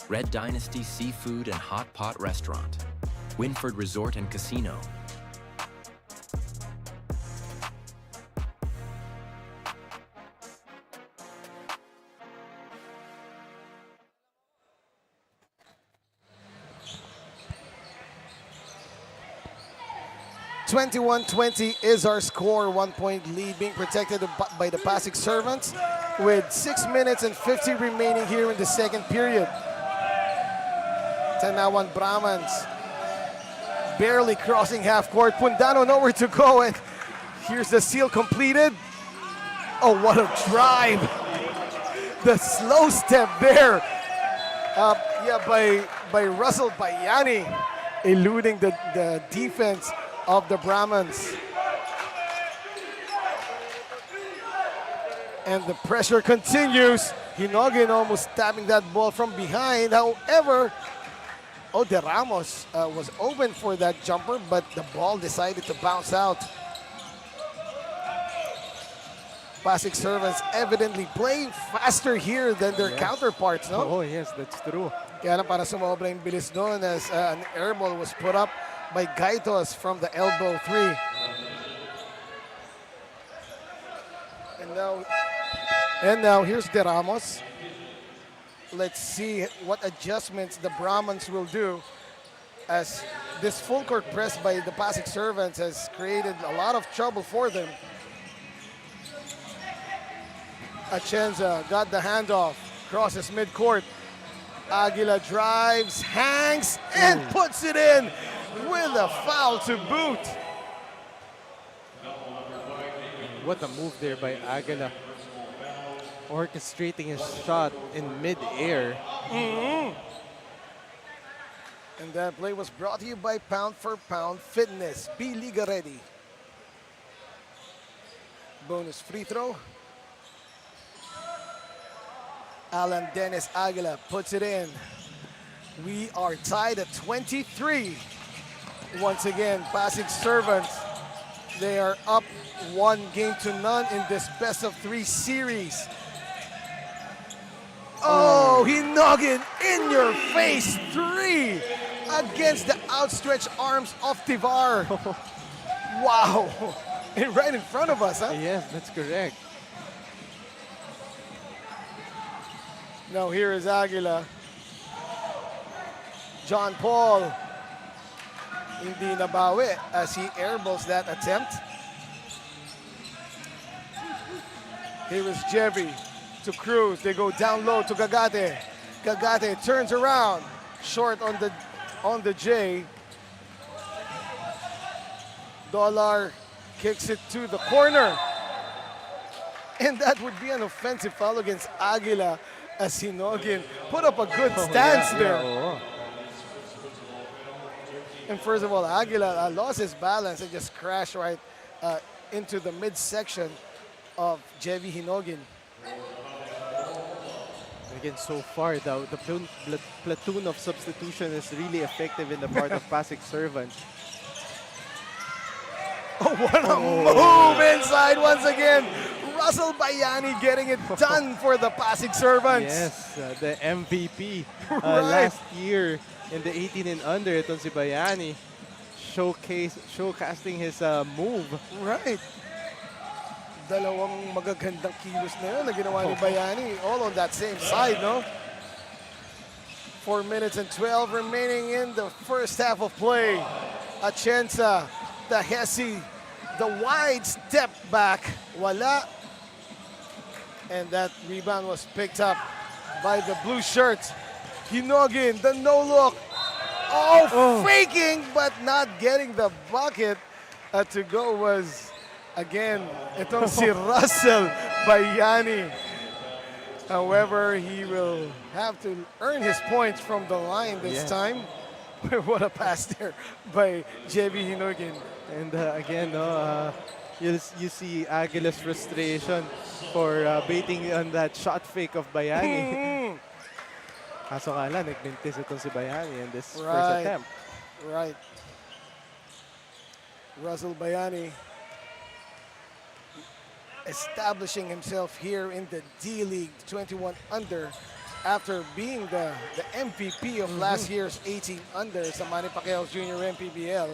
Red Dynasty Seafood and Hot Pot Restaurant, Winford Resort and Casino, (21-20) is our score. 1-point lead being protected by the Pasig Servants with 6 minutes and 50 remaining here in the second period. Tanauan Brahmans barely crossing half court. Pundano nowhere to go, and here's the seal completed. Oh, what a drive. The slow step there. By Russell Bayani, eluding the defense of the Brahmans. And the pressure continues. Hinugin almost stabbing that ball from behind. However, De Ramos was open for that jumper, but the ball decided to bounce out. Pasig Servants evidently playing faster here than their counterparts, no? Oh, yes, that's true. Kaya lang para sumobra yung bilis doon as an air ball was put up by Gaitos from the elbow 3. And now here's De Ramos. Let's see what adjustments the Brahmans will do, as this full court press by the Pasig Servants has created a lot of trouble for them. Atienza got the handoff, crosses midcourt. Aguila drives, hangs, and puts it in with a foul to boot. What a move there by Aguila. Orchestrating his shot in mid-air. And that play was brought to you by Pound for Pound Fitness. Be Liga ready. Bonus free throw. Alan Dennis Aguila puts it in. We are tied at 23. Once again, Pasig Servants They are up 1-0 in this best-of-3 series. Oh, Hinogin in your face 3 against the outstretched arms of Tivar. Wow. And right in front of us, huh? Yes, that's correct. Now here is Aguila. John Paul. Hindi nabawi as he airballs that attempt. Here is Jevy to Cruz. They go down low to Gagate. Gagate turns around. Short on the J. Dollar kicks it to the corner. And that would be an offensive foul against Aguila as Hinogin put up a good stance there. Oo. And first of all, Aguila lost his balance and just crashed right into the midsection of Jevy Hinogin. Again, so far, the platoon of substitution is really effective in the part of Pasig servants. Oh, what a move inside once again. Russell Bayani getting it done for the Pasig servants. Yes, the MVP Right. last year in the 18 and under. Itong si Bayani showcasing his move. Right. Dalawang magagandang kilos na yun na ginawa ni Bayani, all on that same side, no? 4 minutes and 12 remaining in the first half of play. Atienza, the Hesi, the wide step back, wala. And that rebound was picked up by the blue shirts. Hinogin, the no look. Oh, faking, but not getting the bucket. To go was, again, itong si Russell Bayani. However, he will have to earn his points from the line this time. What a pass there by Jevy Hinogin. And again, you see Aguila's frustration for baiting on that shot fake of Bayani. Kaso nga lang, nagmintis itong si Bayani in this first attempt. Right. Russell Bayani establishing himself here in the D-League 21 under after being the MVP of last year's 18 under sa Manny Pacquiao's Junior MPBL.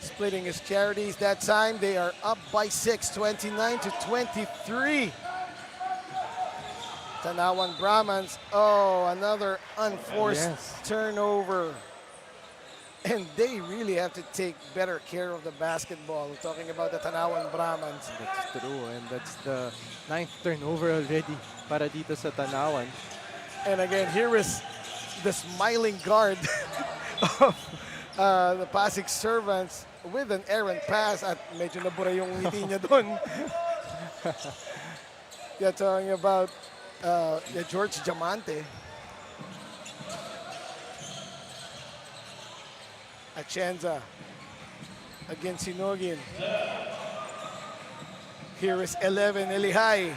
Splitting his charities that time, they are up by 6, 29-23. Tanauan Brahmans, another unforced turnover. And they really have to take better care of the basketball. We're talking about the Tanauan Brahmans. That's true, and that's the 9th turnover already para dito sa Tanauan. And again, here is the smiling guard of the Pasig servants with an errant pass at medyo nabura yung ngiti niya doon. You're talking about George Diamante. Atienza against Hinogin. Here is 11, Elihai.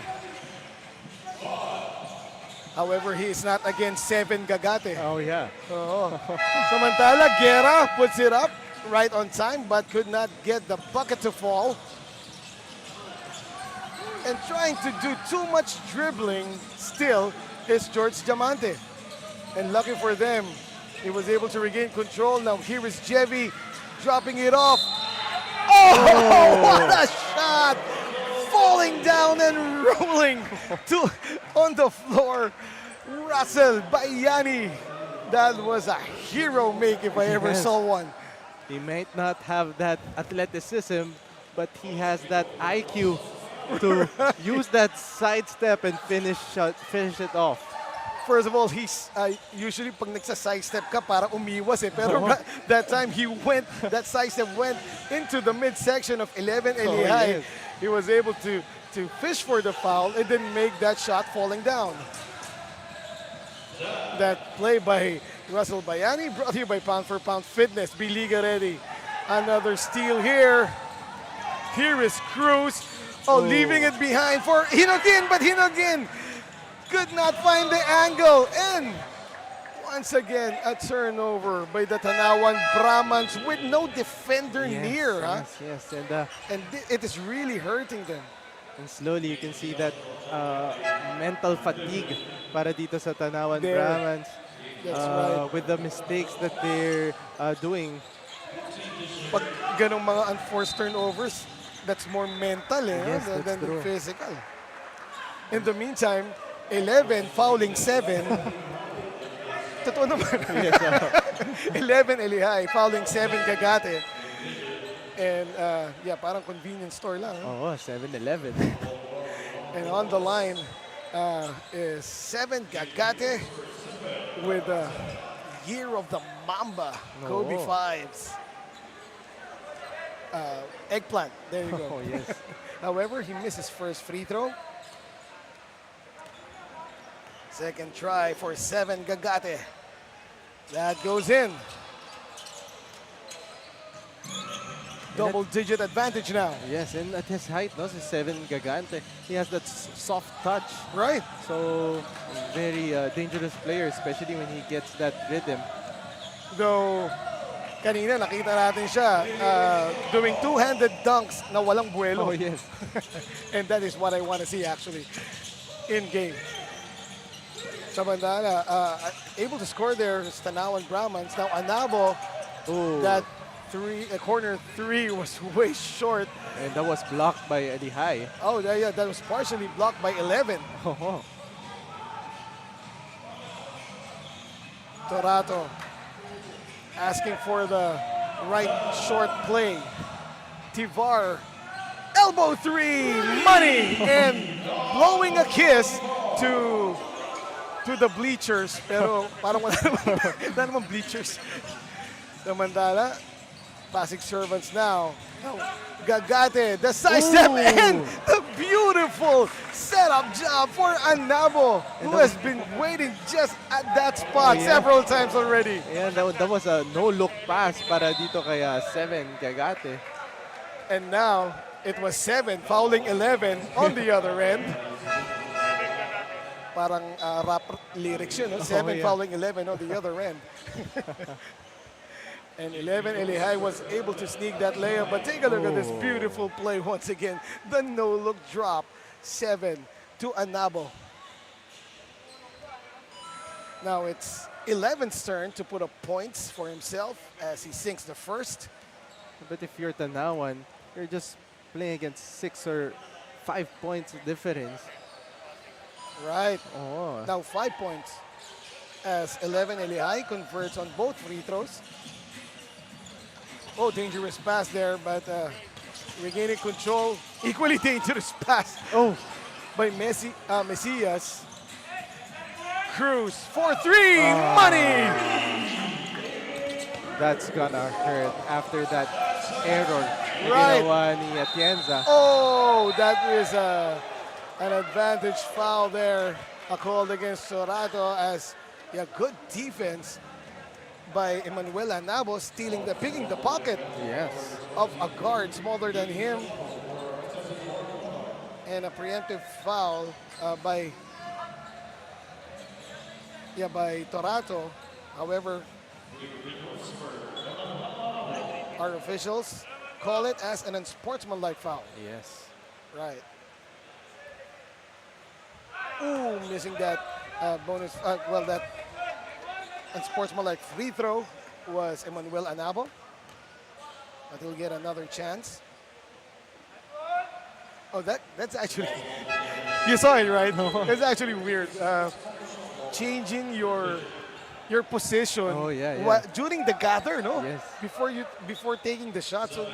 However, he is not against 7, Gagate. Oh, yeah. Samantala, Guerra puts it up right on time but could not get the bucket to fall. And trying to do too much dribbling still is George Diamante. And lucky for them, he was able to regain control. Now here is Jevy dropping it off. Oh, what a shot! Falling down and rolling on the floor. Russell Bayani. That was a hero make if I ever saw one. He might not have that athleticism, but he has that IQ to use that sidestep and finish it off. First of all, he's usually pag nagsa-sidestep ka para umiwas eh. Pero that time that sidestep went into the midsection of 11 Elihai. Yes. He was able to fish for the foul and then make that shot falling down. That play by Russell Bayani brought to you by Pound for Pound Fitness. Be Liga ready. Another steal here. Here is Cruz. Leaving it behind for Hinogin, but Hinogin could not find the angle. And Once again, a turnover by the Tanauan Brahmans with no defender near. Huh? Yes, And it is really hurting them. and slowly you can see that mental fatigue para dito sa Tanauan There. Brahmans That's right. with the mistakes that they're doing. Pag ganong mga unforced turnovers, that's more mental Yes, than that's true. physical. In the meantime, 11 fouling 7. Totoo naman. Yes, 11 Elihay, fouling 7 Gagate. And yeah, parang convenience store lang. Huh? 7-11. And on the line is 7 Gagate with the year of the Mamba, Kobe Oo. Fives. Eggplant, there you go. Oh, yes. However, he missed his first free throw. Second try for 7 Gagate. That goes in. Double-digit advantage now. Yes, and at his height, no, si 7 Gagante, he has that soft touch. Right. So, very dangerous player, especially when he gets that rhythm. Though, kanina nakita natin siya doing two-handed dunks na walang buwelo. Oh, yes. And that is what I want to see actually in game. Samantala, able to score there is Tanauan Brahmans. Now Anabo, Oh, that corner three was way short. and that was blocked by Eddie High. Oh, yeah, that was partially blocked by 11. Oh, Torato asking for the right short play. Tivar, elbow three, money, and blowing a kiss to the bleachers. Pero parang wala naman bleachers. Samantala, Pasig servants now. Gagate, the side step, and the beautiful setup job for Anabo, who has been waiting just at that spot several times already. yeah, that was a no-look pass para dito kay 7 Gagate. And now, it was 7 fouling 11 on the other end. Parang rap lyrics yun, no? 7 yeah. fouling 11 on the other end. And 11 Elihai was able to sneak that layup, but take a look at this beautiful play once again. The no-look drop, 7 to Anabo. Now it's 11's turn to put up points for himself as he sinks the first. But if you're Tanauan, you're just playing against 6 or 5 points difference. Right. Oh, Now 5 points as 11 Elihai converts on both free throws. Oh, dangerous pass there, but regaining control. Equally dangerous pass by Messias. Cruz for 3, money! that's gonna hurt after that error. na Right. ginawa ni Atienza. Oh, that is an advantage foul there. Called against Sorato as good defense by Emmanuel Anabo, picking the pocket Yes. of a guard smaller than him. And a preemptive foul by Torato. However, our officials call it as an unsportsmanlike foul. Yes. Right. Ooh, missing that bonus. That unsportsmanlike free throw was Emmanuel Anabo. But he'll get another chance. Oh, that's actually... You saw it, right? That's actually weird. Changing your position Oh, yeah. during the gather, no? Yes. Before taking the shot. So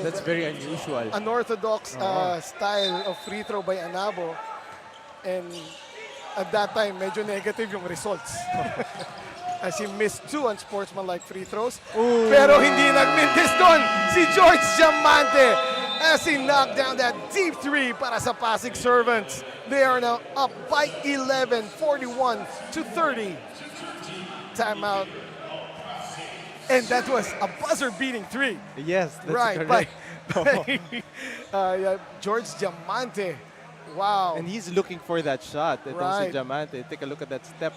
That's very unusual. unorthodox style of free throw by Anabo. And at that time, medyo negative yung results. As he missed 2 unsportsmanlike free throws. Pero hindi nagmintis doon si George Diamante as he knocked down that deep 3 para sa Pasig Servants. They are now up by 11, 41-30. Timeout. And that was a buzzer-beating 3. Yes, that's Right, correct. by George Diamante. Wow. And he's looking for that shot. Itong si Right. Diamante. Take a look at that step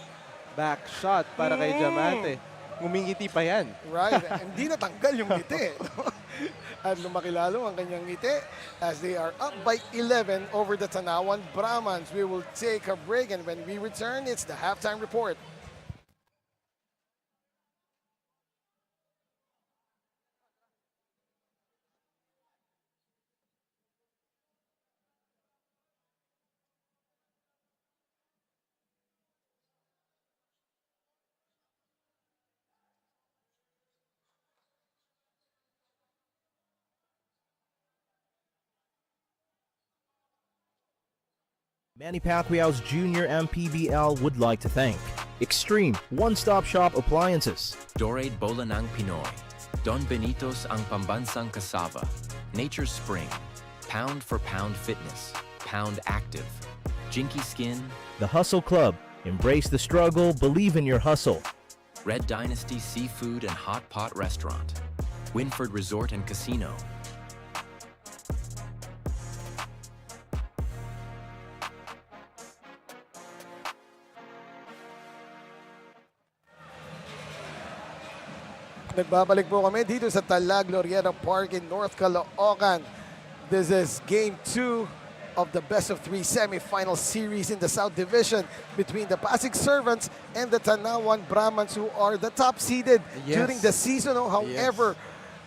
back shot para kay Diamante. Ngumingiti pa yan. Right. Hindi natanggal yung ngiti. At lumaki lalo ang kanyang ngiti as they are up by 11 over the Tanauan Brahmans. We will take a break, and when we return, it's the halftime report. Manny Pacquiao's Junior MPBL would like to thank Extreme One-Stop Shop Appliances, Dorade Bola ng Pinoy, Don Benito's ang pambansang kasava, Nature's Spring, Pound for Pound Fitness, Pound Active, Jinky Skin, The Hustle Club. Embrace the struggle, believe in your hustle. Red Dynasty Seafood and Hot Pot Restaurant, Winford Resort and Casino, Nagbabalik po kami dito sa Tala, Glorietta Park in North Caloocan. This is Game 2 of the best-of-3 semifinal series in the South Division between the Pasig Servants and the Tanauan Brahmans, who are the top-seeded during the season. However,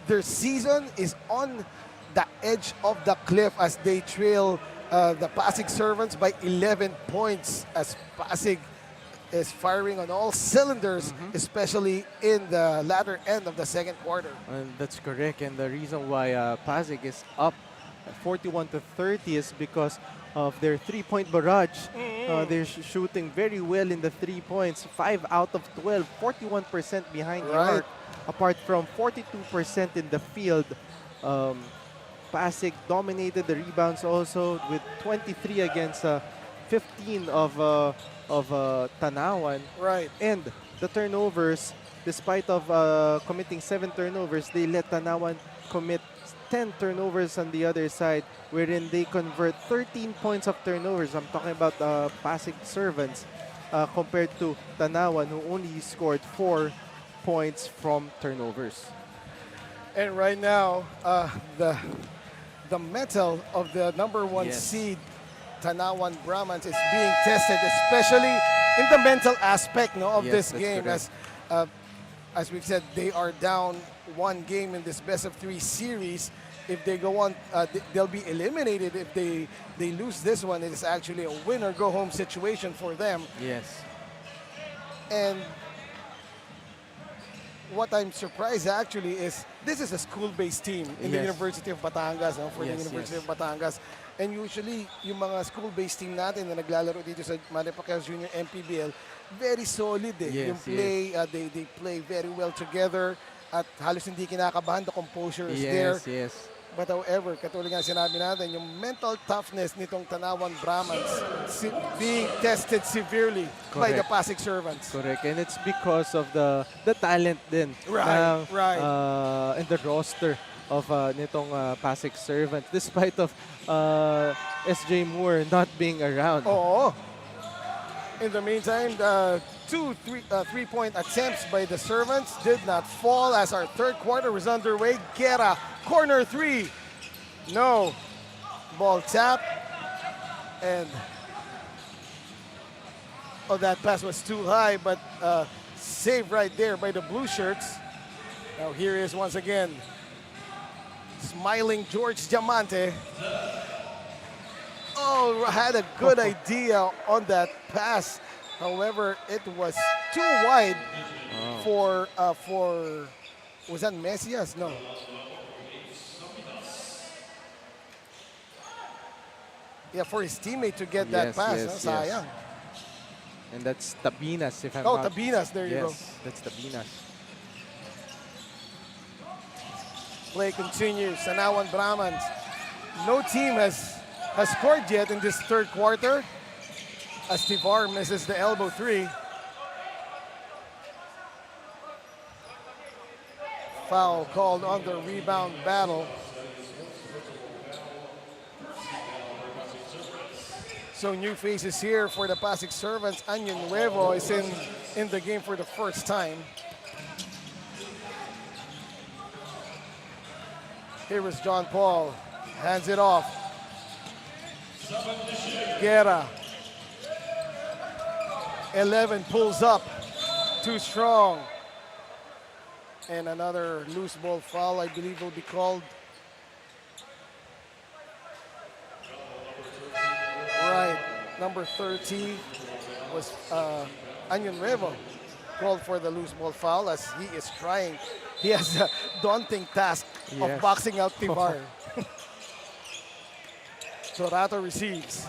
their season is on the edge of the cliff as they trail the Pasig Servants by 11 points as Pasig is firing on all cylinders, especially in the latter end of the second quarter. And that's correct. And the reason why Pasig is up 41-30 is because of their three-point barrage. They're shooting very well in the 3 points. 5 out of 12, 41% behind the arc. Apart from 42% in the field, Pasig dominated the rebounds also with 23 against 15 of Tanauan. And the turnovers, despite of committing 7 turnovers, they let Tanauan commit 10 turnovers on the other side, wherein they convert 13 points of turnovers. I'm talking about Pasig Servants compared to Tanauan, who only scored 4 points from turnovers. And right now, the mettle of the number 1 seed, Tanauan Brahmans, is being tested, especially in the mental aspect of this game. As we've said, they are down 1 game in this best-of-3 series. If they go on, they'll be eliminated. If they lose this one, it is actually a win-or-go-home situation for them. And what I'm surprised actually is this is a school-based team in the University of Batangas, for the University of Batangas. And usually, yung mga school-based team natin na naglalaro dito sa Manny Pacquiao's Junior MPBL, very solid yung play, they play very well together at halos hindi kinakabahan. The composure is there. But however, katulad nga sinabi natin, yung mental toughness nitong Tanauan Brahmans being tested severely by the Pasig Servants. And it's because of the talent din in the roster of nitong Pasig Servants, despite of SJ Moore not being around. In the meantime, two three-point attempts by the Servants did not fall as our third quarter was underway. Guerra, corner 3. No. Ball tap. And that pass was too high, but saved right there by the blue shirts. Now here is once again smiling George Diamante. Had a good idea on that pass. However, it was too wide for was that Mesias? No. Yeah, for his teammate to get that pass. Sayang. And that's Tabinas, if I'm not... Tabinas, there you go. That's Tabinas. Play continues. Tanauan Brahmans. No team has scored yet in this third quarter as Tivar misses the elbow 3. Foul called on the rebound battle. So new faces here for the Pasig Servants. Año Nuevo is in the game for the first time. Here is John Paul. Hands it off. Guerra. 11 pulls up. Too strong. And another loose ball foul, I believe, will be called. Right. Number 30 was Año Nuevo called for the loose ball foul as he is trying. He has a daunting task of Yes. boxing out Tivar. Sorato receives.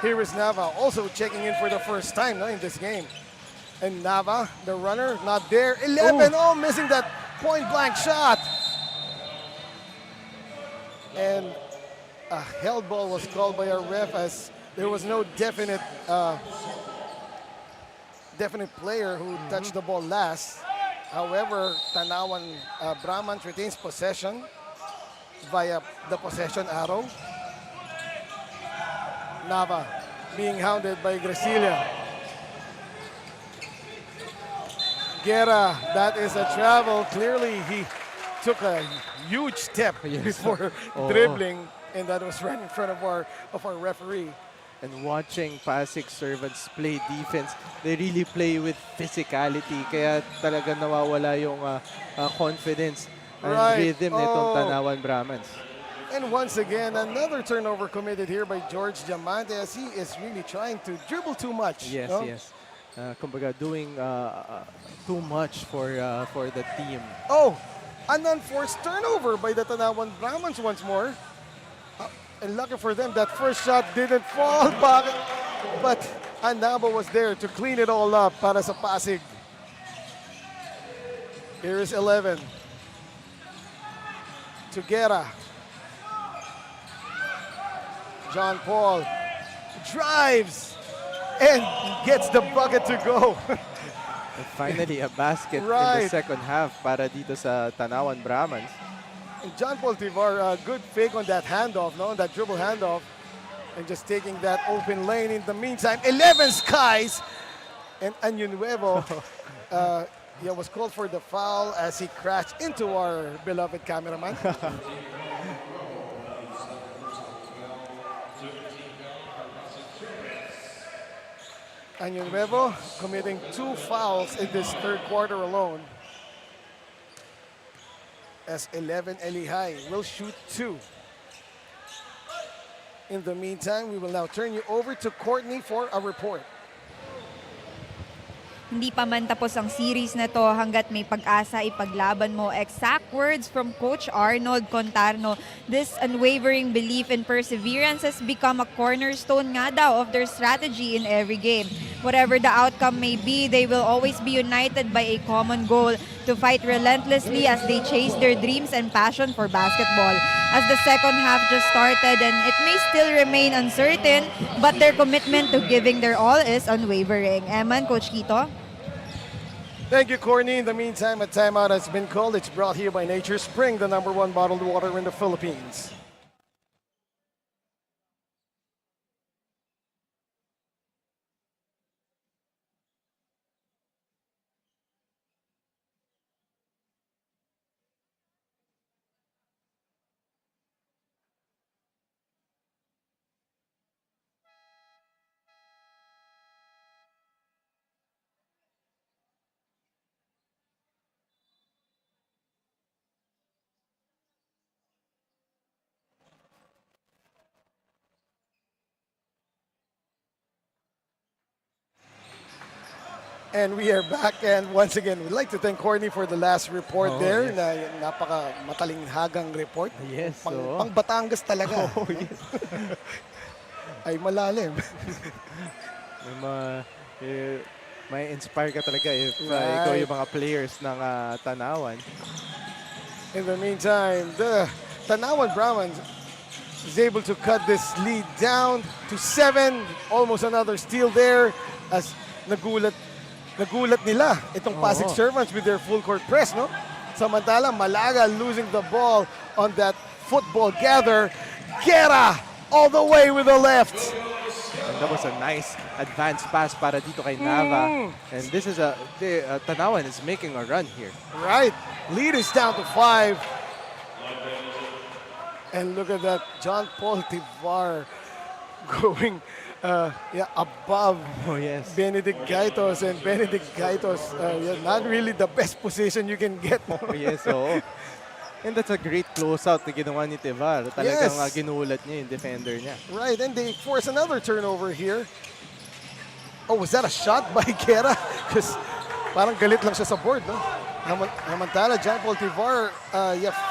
Here is Nava, also checking in for the first time in this game. And Nava, the runner, not there. 11, missing that point-blank shot. And a held ball was called by our ref as there was no definite player who touched the ball last. However, Tanauan Brahman retains possession via the possession arrow. Nava being hounded by Gracilia. Guerra, that is a travel. Clearly, he took a huge step before dribbling, and that was right in front of our referee. And watching Pasig Servants play defense, they really play with physicality. Kaya talaga nawawala yung confidence and rhythm nitong Tanauan Brahmans. And once again, another turnover committed here by George Diamante as he is really trying to dribble too much. Yes, no? yes. Kumbaga doing too much for the team. Oh, an unforced turnover by the Tanauan Brahmans once more. And lucky for them, that first shot didn't fall back. But Anabo was there to clean it all up para sa Pasig. Here is 11. To Guerra. John Paul drives and gets the bucket to go. And finally, a basket in Right. the second half para dito sa Tanauan Brahmans. And John Paul Tivar, a good fake on that handoff, that dribble handoff, and just taking that open lane. In the meantime, 11 skies, and Año Nuevo was called for the foul as he crashed into our beloved cameraman. Año Nuevo committing 2 fouls in this third quarter alone. As 11 Elihai will shoot 2. In the meantime, we will now turn you over to Courtney for a report. Hindi pa man tapos ang series na to hanggat may pag-asa ipaglaban mo. Exact words from Coach Arnold Contarno. This unwavering belief and perseverance has become a cornerstone nga daw of their strategy in every game. Whatever the outcome may be, they will always be united by a common goal to fight relentlessly as they chase their dreams and passion for basketball. As the second half just started and it may still remain uncertain, but their commitment to giving their all is unwavering. Eman, Coach Quito? Thank you, Courtney. In the meantime, a timeout has been called. It's brought here by Nature Spring, the #1 bottled water in the Philippines. And we are back, and once again, we'd like to thank Courtney for the last report there. Yes. Na napaka matalinghagang report. Yes, Pang Batangas talaga. Ay malalim. May inspire ka talaga if ikaw yung mga players ng Tanauan. In the meantime, the Tanauan Brahman is able to cut this lead down to 7. Almost another steal there as nagulat nila itong Pasig Servants with their full court press, no? Samantala, Malaga losing the ball on that football gather. Guerra all the way with the left. And that was a nice advance pass para dito kay Nava. And this is Tanauan is making a run here. Right. Lead is down to 5. And look at that. John Paul Tivar going above Oh, yes. Benedict Gaitos. And Benedict Gaitos, not really the best position you can get. Oh, yes, oo. And that's a great close-out na ginawa ni Tivar. Talagang Yes. ginulat niya yung defender niya. Right, and they force another turnover here. Oh, was that a shot by Guerra? Because parang galit lang siya sa board, no? Samantala, John Paul Tivar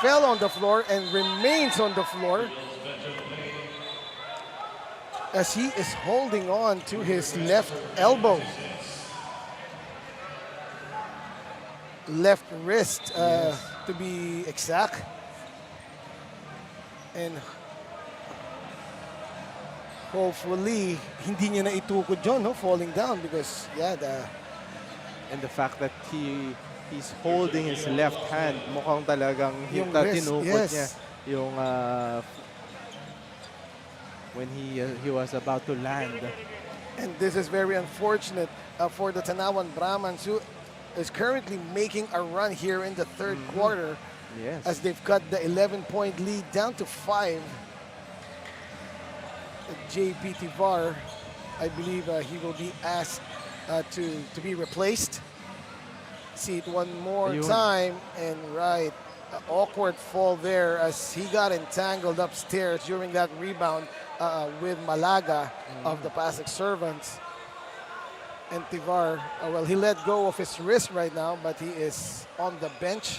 fell on the floor and remains on the floor as he is holding on to his left elbow. Left wrist, to be exact. And hopefully, hindi niya na itukod yun, no? Falling down because, And the fact that he's holding his left hand, mukhang talagang Yung wrist, tinukot yes. niya yung when he was about to land. And this is very unfortunate for the Tanauan Brahmans, who is currently making a run here in the third quarter, Yes. as they've cut the 11-point lead down to 5. JP Tivar, I believe he will be asked to be replaced. See it one more Ayun. time, and right, awkward fall there as he got entangled upstairs during that rebound with Malaga of the Pasig Servants. And Tivar, he let go of his wrist right now, but he is on the bench.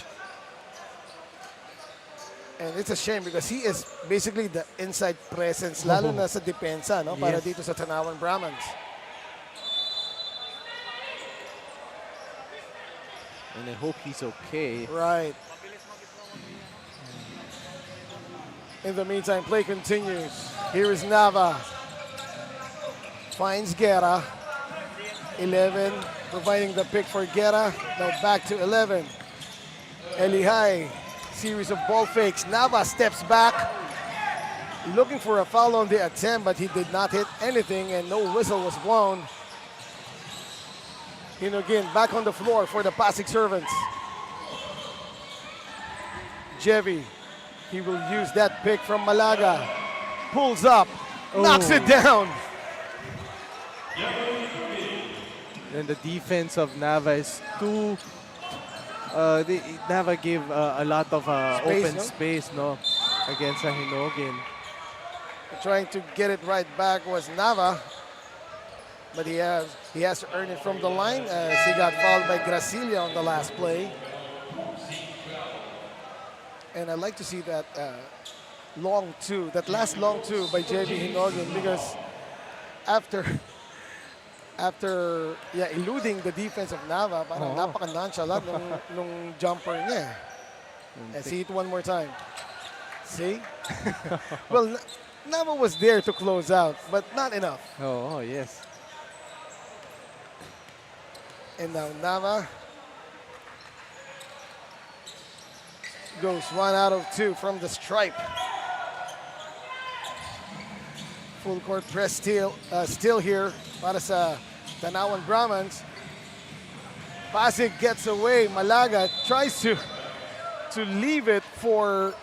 And it's a shame because he is basically the inside presence, lalo na sa depensa, no? Para Yes. dito sa Tanauan Brahmans. And I hope he's okay. Right. In the meantime, play continues. Here is Nava. Finds Guerra. 11, providing the pick for Guerra. Now back to 11. Elihai, series of ball fakes. Nava steps back, looking for a foul on the attempt, but he did not hit anything, and no whistle was blown. Hinogin back on the floor for the Pasig Servants. Jevi, he will use that pick from Malaga. Pulls up, knocks it down. And the defense of Nava is too. Nava gave a lot of open no? space, no, against Hinogin. Trying to get it right back was Nava, but he has to earn it from the line as he got fouled by Gracilia on the last play. And I'd like to see that long two, that last long two by JB Hinogin, because after eluding the defense of Nava, parang napaka-nonchalant nung jumper niya. And see it one more time. See? Well, Nava was there to close out, but not enough. Oh, yes. And now Nava goes 1 out of 2 from the stripe. Full court press still here para sa Tanauan Brahmans. Pasig gets away. Malaga tries to leave it for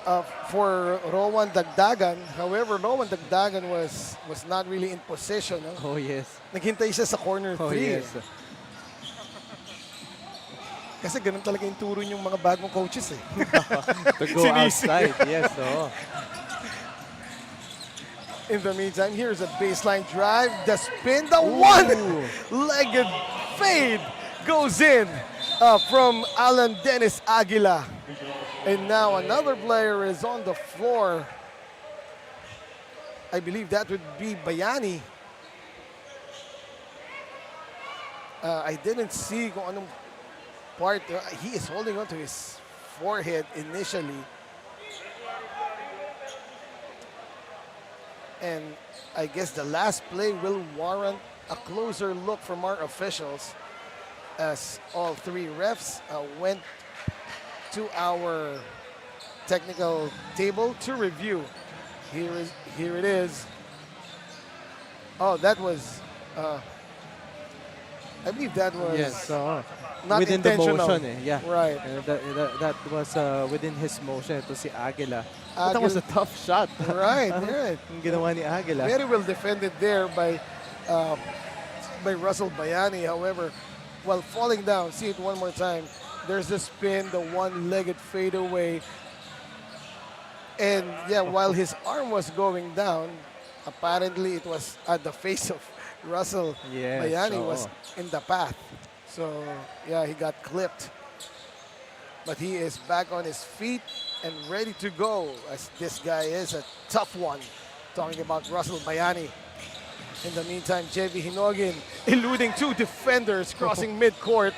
Rowan Dagdagan. However, Rowan Dagdagan was not really in position. No? Oh, yes. Naghintay siya sa corner 3. Oh, yes. Kasi ganun talaga yung turo yung mga bagong coaches eh. To go outside, yes. Oh. In the meantime, here's a baseline drive. The spin, the one-legged fade goes in from Alan Dennis Aguila. And now another player is on the floor. I believe that would be Bayani. I didn't see kung anong part. He is holding on to his forehead initially. And I guess the last play will warrant a closer look from our officials, as all three refs went to our technical table to review. Here it is. Oh, that was. I believe that was Yes, not within the intentional. motion, yeah. Right. That was within his motion. Ito si Aguila. But that was a tough shot. Right, right. Yung ginawa ni Aguila. Very well defended there by Russell Bayani. However, while falling down, see it one more time. There's the spin, the one-legged fadeaway. And yeah, while his arm was going down, apparently it was at the face of Russell Yes, Bayani oo. was in the path. So yeah, he got clipped. But he is back on his feet and ready to go, as this guy is a tough one. Talking about Russell Bayani. In the meantime, JV Hinogin eluding two defenders crossing midcourt.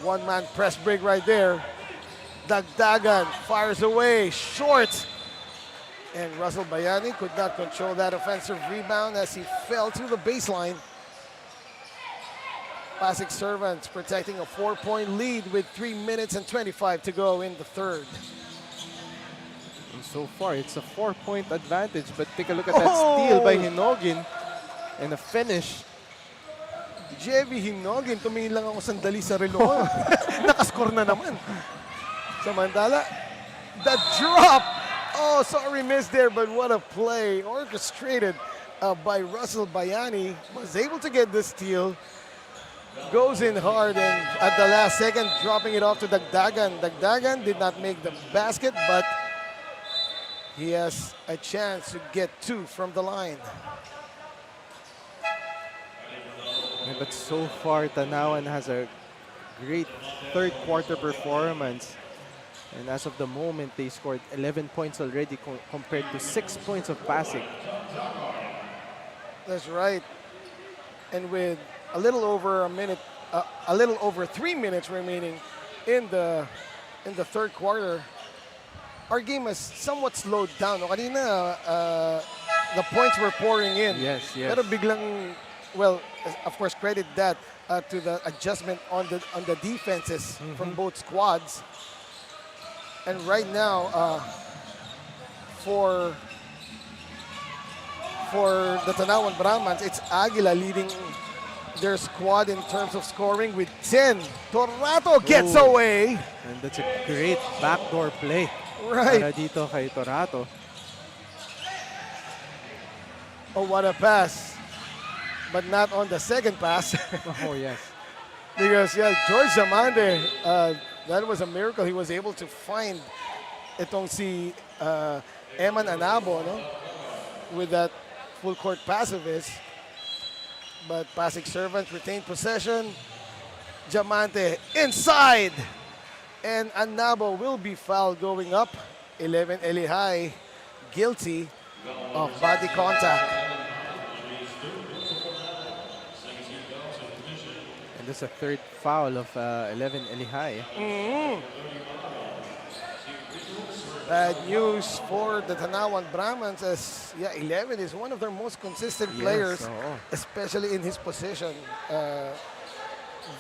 One-man press break right there. Dagdagan fires away, short. And Russell Bayani could not control that offensive rebound as he fell to the baseline. Pasig Servants protecting a 4-point lead with 3 minutes and 25 to go in the third. And so far, it's a 4-point advantage. But take a look at that steal by Hinogin and a finish. JV Hinogin, tumingin lang ako sandali sa relo. Nakascore na naman. Samantala, the drop. Oh, sorry, missed there, but what a play. Orchestrated by Russell Bayani. Was able to get the steal. Goes in hard and at the last second, dropping it off to Dagdagan. Dagdagan did not make the basket, but he has a chance to get two from the line. Yeah, but so far, Tanauan has a great third quarter performance. And as of the moment, they scored 11 points already compared to 6 points of Pasig. That's right. And with a little over a little over 3 minutes remaining in the third quarter, our game has somewhat slowed down. No, kanina, the points were pouring in. Yes, yes. Pero biglang, well, of course, credit that to the adjustment on the defenses from both squads. And right now, for the Tanauan Brahmans, it's Aguila leading their squad in terms of scoring with 10. Torato gets away. And that's a great backdoor play. Right. Para dito kay Torato. Oh, what a pass. But not on the second pass. Oh, yes. Because, yeah, George Zamande, that was a miracle. He was able to find itong si Eman Anabo, no? With that full court pass of his. But Pasig Servants retained possession. Diamante inside. And Anabo will be fouled going up. 11 Elihai guilty of body contact. And that's a third foul of 11 Elihai. Bad news for the Tanauan Brahmans as 11 is one of their most consistent players, especially in his position.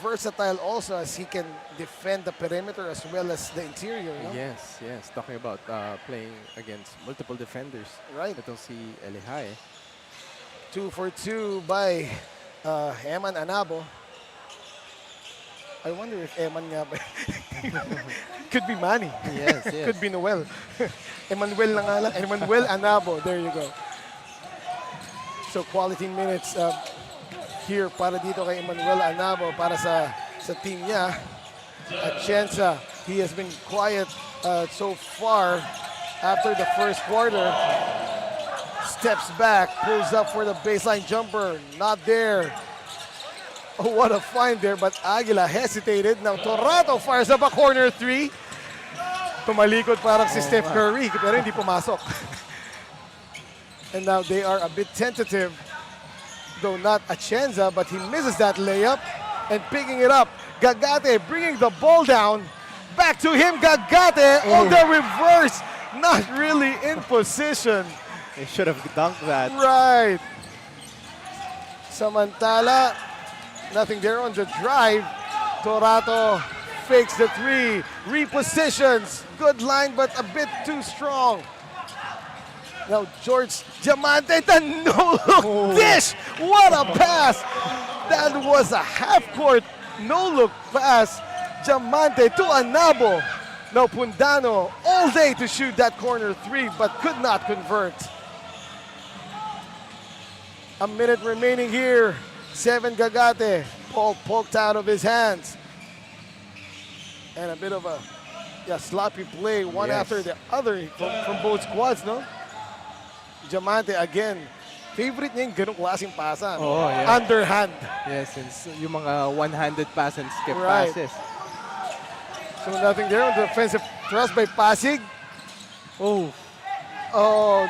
Versatile also as he can defend the perimeter as well as the interior. No? Yes, yes. Talking about playing against multiple defenders. Right. Itong si Elihai. 2 for 2 by Eman Anabo. I wonder if Eman nga ba. Could be Manny. Yes, yes. Could be Noel. Emmanuel na nga lang. Emmanuel Anabo. There you go. So quality minutes here para dito kay Emmanuel Anabo para sa team niya. Atienza, he has been quiet so far after the first quarter. Steps back, pulls up for the baseline jumper. Not there. Oh, what a find there, but Aguila hesitated. Now Torato fires up a corner three. Tumalikod parang si Steph Curry, pero hindi pumasok. And now they are a bit tentative, though not Atienza, but he misses that layup. And picking it up, Gagate bringing the ball down. Back to him, Gagate on the reverse. Not really in position. They should have dunked that. Right. Samantala, nothing there on the drive. Torato fakes the three, repositions. Good line, but a bit too strong. Now George Diamante, the no-look dish. What a pass! That was a half-court no-look pass. Diamante to Anabo. Now Pundano all day to shoot that corner three, but could not convert. A minute remaining here. 7 Gagate. Ball poked out of his hands. And a bit of a sloppy play, one Yes. after the other from both squads, no? Diamante again. Favorite niya yung ganong klaseng pasa. No? Oh, yeah. Underhand. Yes, and yung mga one-handed pass and skip Right. passes. So nothing there on the defensive thrust by Pasig. Oh,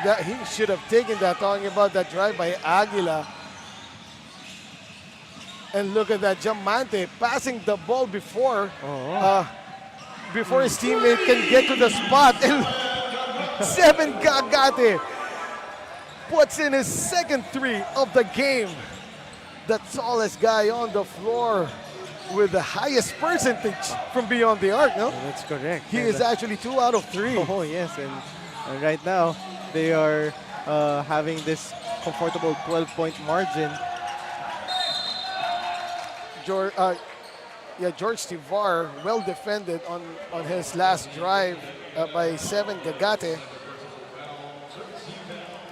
That he should have taken that, talking about that drive by Aguila. And look at that, Diamante passing the ball before his teammate can get to the spot. And 7 Gagate puts in his second three of the game. The tallest guy on the floor with the highest percentage from beyond the arc, no? that's correct. He And, is actually 2 out of 3. Oh, yes, and right now they are having this comfortable 12-point margin. George Tivar well defended on his last drive by 7 Gagate.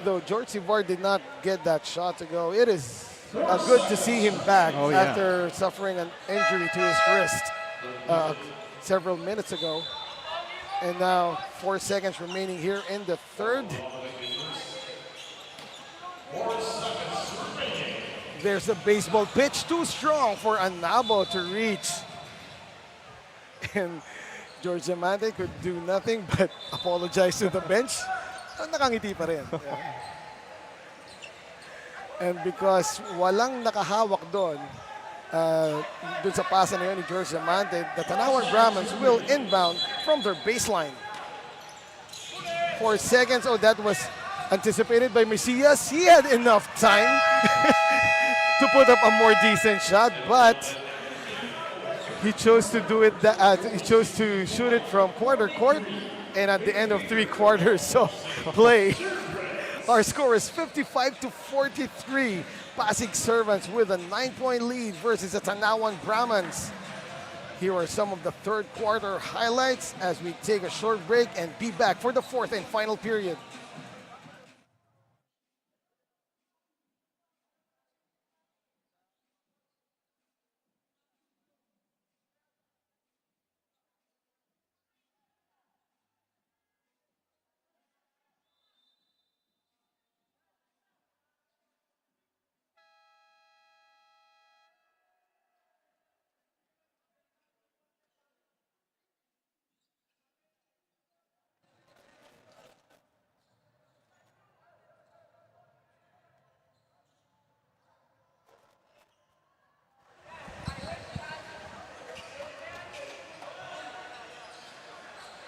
Though George Tivar did not get that shot to go, it is good to see him back after suffering an injury to his wrist several minutes ago. And now 4 seconds remaining here in the third. There's a baseball pitch, too strong for Anabo to reach. And George Diamante could do nothing but apologize to the bench. Nakangiti pa rin. Yeah. And because walang nakahawak doon sa pasa na yun ni George Diamante, the Tanauan Brahmans will inbound from their baseline. 4 seconds, that was anticipated by Mesias. He had enough time to put up a more decent shot, but he chose to do it. He chose to shoot it from quarter court, and at the end of 3 quarters of play, our score is 55-43. Pasig Servants with a 9-point lead versus the Tanauan Brahmans. Here are some of the third quarter highlights as we take a short break and be back for the fourth and final period.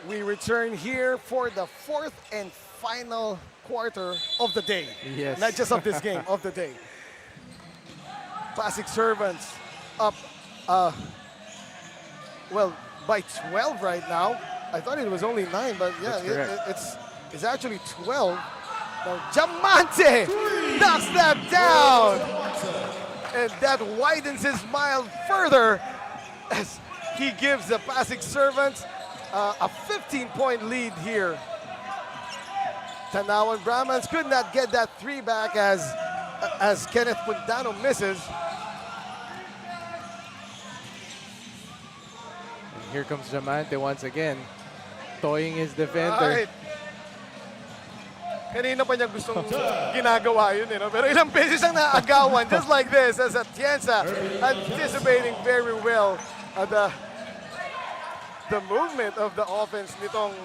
We return here for the fourth and final quarter of the day. Yes. Not just of this game, of the day. Pasig Servants up, by 12 right now. I thought it was only 9, but yeah, it's actually 12. Now Diamante knocks that down. And that widens his smile further as he gives the Pasig Servants a 15-point lead here. Tanauan Brahmans could not get that 3 back as Kenneth Pundano misses. And here comes Diamante once again, toying his defender. Alright. Kanina pa niya gustong ginagawa yun, no? Pero ilang beses ang naagawan, just like this, as Atienza anticipating very well the movement of the offense nitong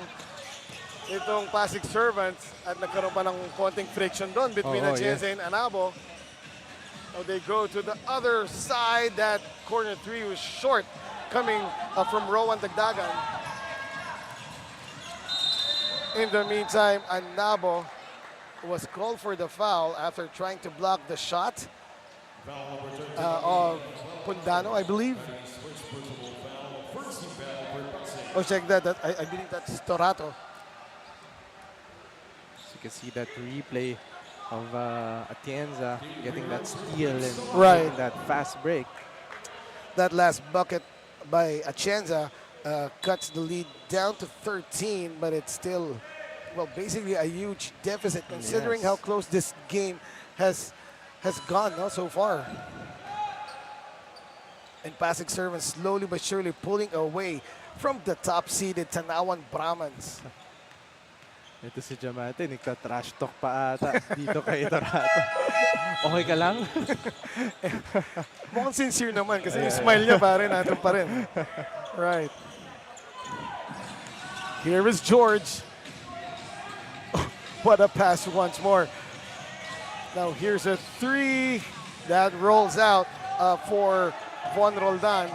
Pasig Servants, at nagkaroon pa ng konting friction doon between Atienza and Anabo. So they go to the other side. That corner 3 was short, coming from Rowan Dagdagan. In the meantime, Anabo was called for the foul after trying to block the shot of Pundano, I believe. Oh, check that. I believe that's Torato. So you can see that replay of Atienza getting that steal and Right. getting that fast break. That last bucket by Atienza cuts the lead down to 13, but it's still, well, basically a huge deficit considering Yes. how close this game has gone so far. And Pasig servants slowly but surely pulling away from the top-seeded Tanauan Brahmans. Ito si Diamante, nagta-trash talk pa ata dito kay Torato. Okay ka lang? Mukhang sincere naman kasi yung smile niya pare, natin pa rin. Right. Here is George. What a pass once more. Now here's a three that rolls out for Von Roldan.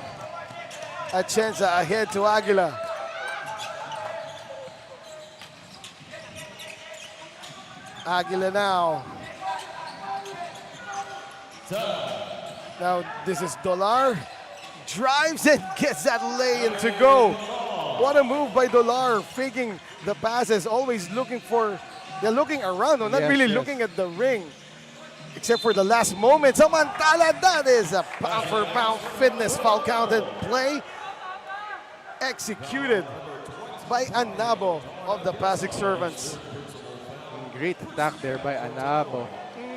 Atienza ahead to Aguila. Aguila now. Now this is Dolar. Drives and gets that lay-in to go. What a move by Dolar, faking the passes, always looking for, they're looking around, not Yes, really yes. looking at the ring. Except for the last moment. Samantala, that is a pound-for-pound fitness foul counted play. Executed by Anabo of the Pasig servants. Great attack there by Anabo,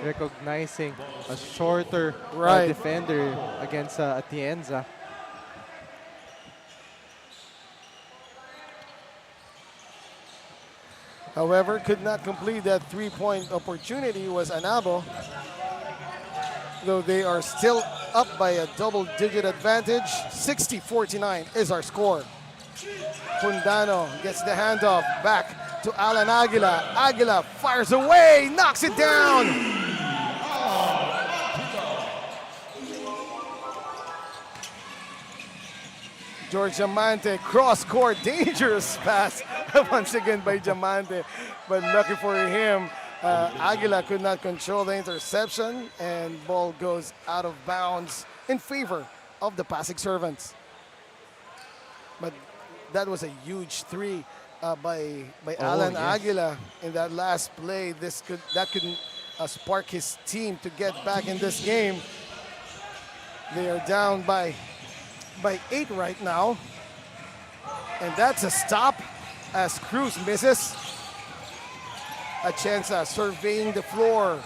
recognizing a shorter Right. defender against Atienza. However, could not complete that three-point opportunity was Anabo. Though they are still up by a double-digit advantage. 60-49 is our score. Fundano gets the handoff back to Alan Aguila. Aguila fires away, knocks it down. George Diamante, cross-court, dangerous pass once again by Diamante. But lucky for him, Aguila could not control the interception and ball goes out of bounds in favor of the Pasig servants. But that was a huge three by Alan yes. Aguila in that last play. That could spark his team to get back in this game. They are down by 8 right now. And that's a stop as Cruz misses. Atienza surveying the floor.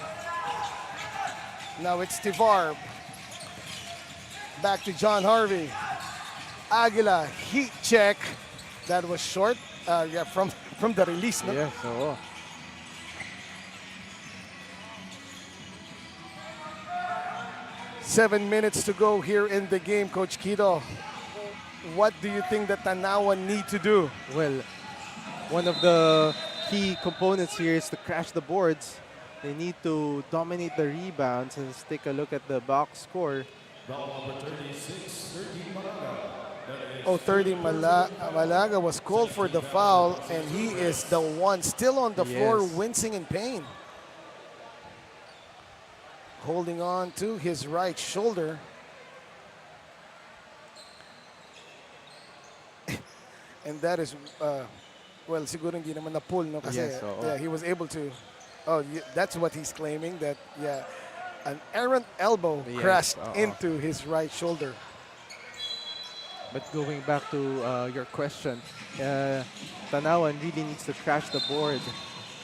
Now it's Tivar. Back to John Harvey. Aguila, heat check. That was short. Yeah, from the release. No? Yes, oo. Seven minutes to go here in the game, Coach Kido. What do you think that Tanauan need to do? Well, one of the key components here is to crash the boards. They need to dominate the rebounds. And let's take a look at the box score. Oh, 30 Malaga was called for the foul, and he is the one still on the floor Yes. wincing in pain. Holding on to his right shoulder. And that is, well, siguro hindi naman na-pull, no? Kasi, Yes, oo. yeah, he was able to, that's what he's claiming, that, yeah, an errant elbow Yes, crashed oo. into his right shoulder. But going back to your question, Tanauan really needs to crash the board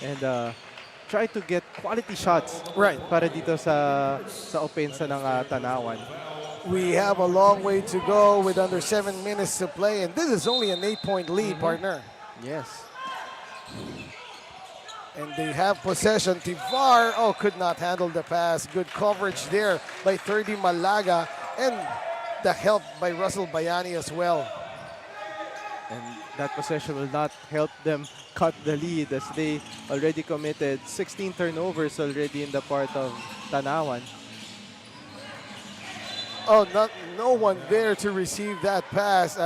and try to get quality shots Right. para dito sa opensa ng Tanauan. We have a long way to go with under 7 minutes to play, and this is only an 8-point lead, partner. Yes. And they have possession. Tivar, could not handle the pass. Good coverage there by 30 Malaga, and the help by Russell Bayani as well. And that possession will not help them cut the lead as they already committed 16 turnovers already in the part of Tanauan. No one there to receive that pass.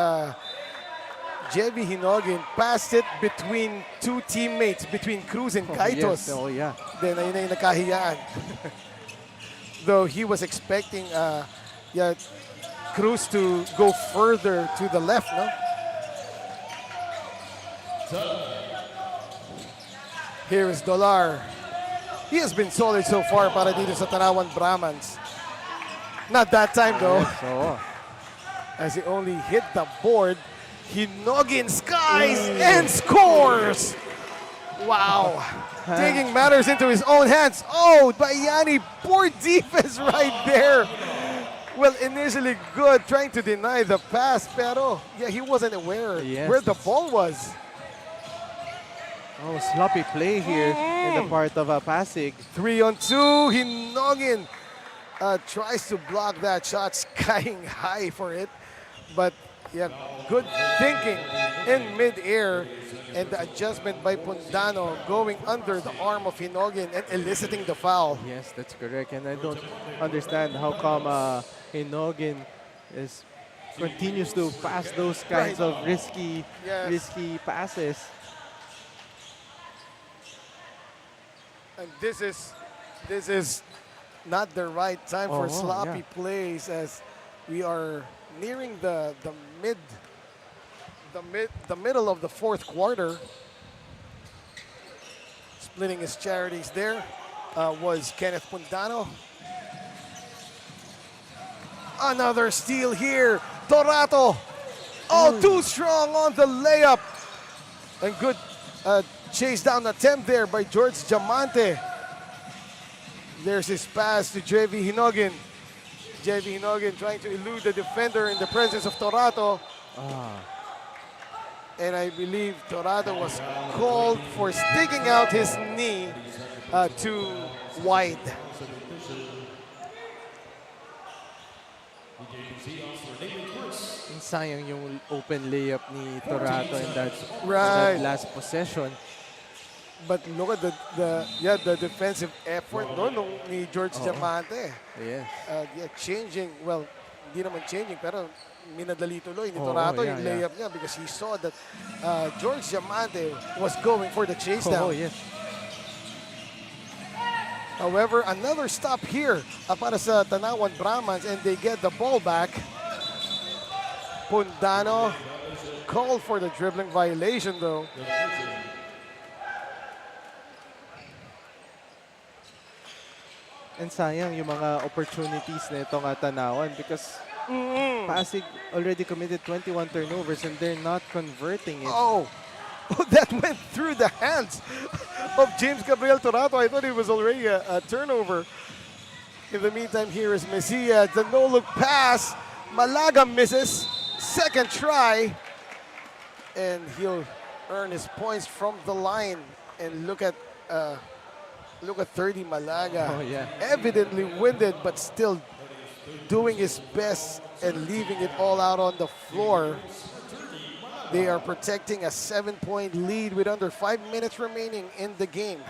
Jevi Hinogin passed it between two teammates, between Cruz and Kaitos. Yes. Oh, yeah. Then ayun na yung nakahiyaan. Though he was expecting Cruz to go further to the left, no? Here is Dolar. He has been solid so far para dito sa Tanauan Brahmans. Not that time though, So, as he only hit the board. Hinogin skies and scores! Wow. Taking matters into his own hands. Oh, Bayani, poor defense right there. Well, initially good, trying to deny the pass, pero yeah, he wasn't aware where the ball was. oh, sloppy play here in the part of Pasig. 3-on-2, Hinogin tries to block that shot, skying high for it. But yeah, good thinking in mid-air, and the adjustment by Pundano going under the arm of Hinogin and eliciting the foul. Yes, that's correct. And I don't understand how come Hinogin continues to pass those kinds of risky passes. And this is not the right time for sloppy plays, as we are nearing the middle of the fourth quarter. Splitting his charities there was Kenneth Pundano. Another steal here, Torato. Oh, too strong on the layup. And good chase down attempt there by George Diamante. There's his pass to JV Hinogin. JV Hinogin trying to elude the defender in the presence of Torato. And I believe Torato was called for sticking out his knee too wide. Sayang yung open layup ni Torato in that last possession. But look at the defensive effort ni George Diamante. Yes. Changing, well, hindi naman changing, pero minadali tuloy ni Torato yung layup niya, because he saw that George Diamante was going for the chase down. Yes. However, another stop here para sa Tanauan Brahmans, and they get the ball back. Pundano called for the dribbling violation though. And sayang yung mga opportunities na itong Tanauan, because Pasig already committed 21 turnovers and they're not converting it. Oh, that went through the hands of James Gabriel Torato. I thought it was already a turnover. In the meantime, here is Messias. The no-look pass. Malaga misses. Second try. And he'll earn his points from the line. And look at 30 Malaga. Oh, yeah. Evidently winded, but still doing his best and leaving it all out on the floor. They are protecting a 7-point lead with under 5 minutes remaining in the game.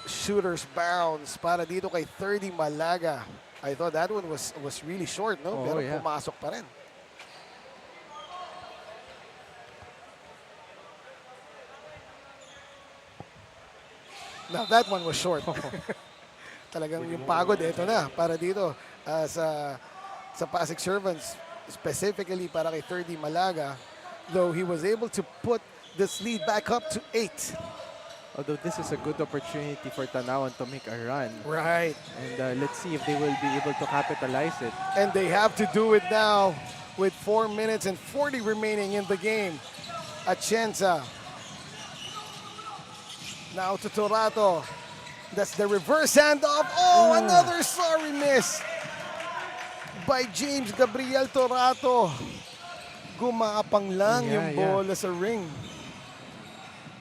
Shooter's bounce para dito kay 30 Malaga. I thought that one was really short, no? Pero pumasok pa rin. Now that one was short. Talagang yung pagod, ito na para dito sa Pasig Servants, specifically para kay 30 Malaga, though he was able to put this lead back up to 8. Although this is a good opportunity for Tanauan to make a run. Right. And let's see if they will be able to capitalize it. And they have to do it now with 4 minutes and 40 remaining in the game. Atienza. Now to Torato. That's the reverse handoff. Oh, another sorry miss by James Gabriel Torato. Gumapang lang yung bola sa ring.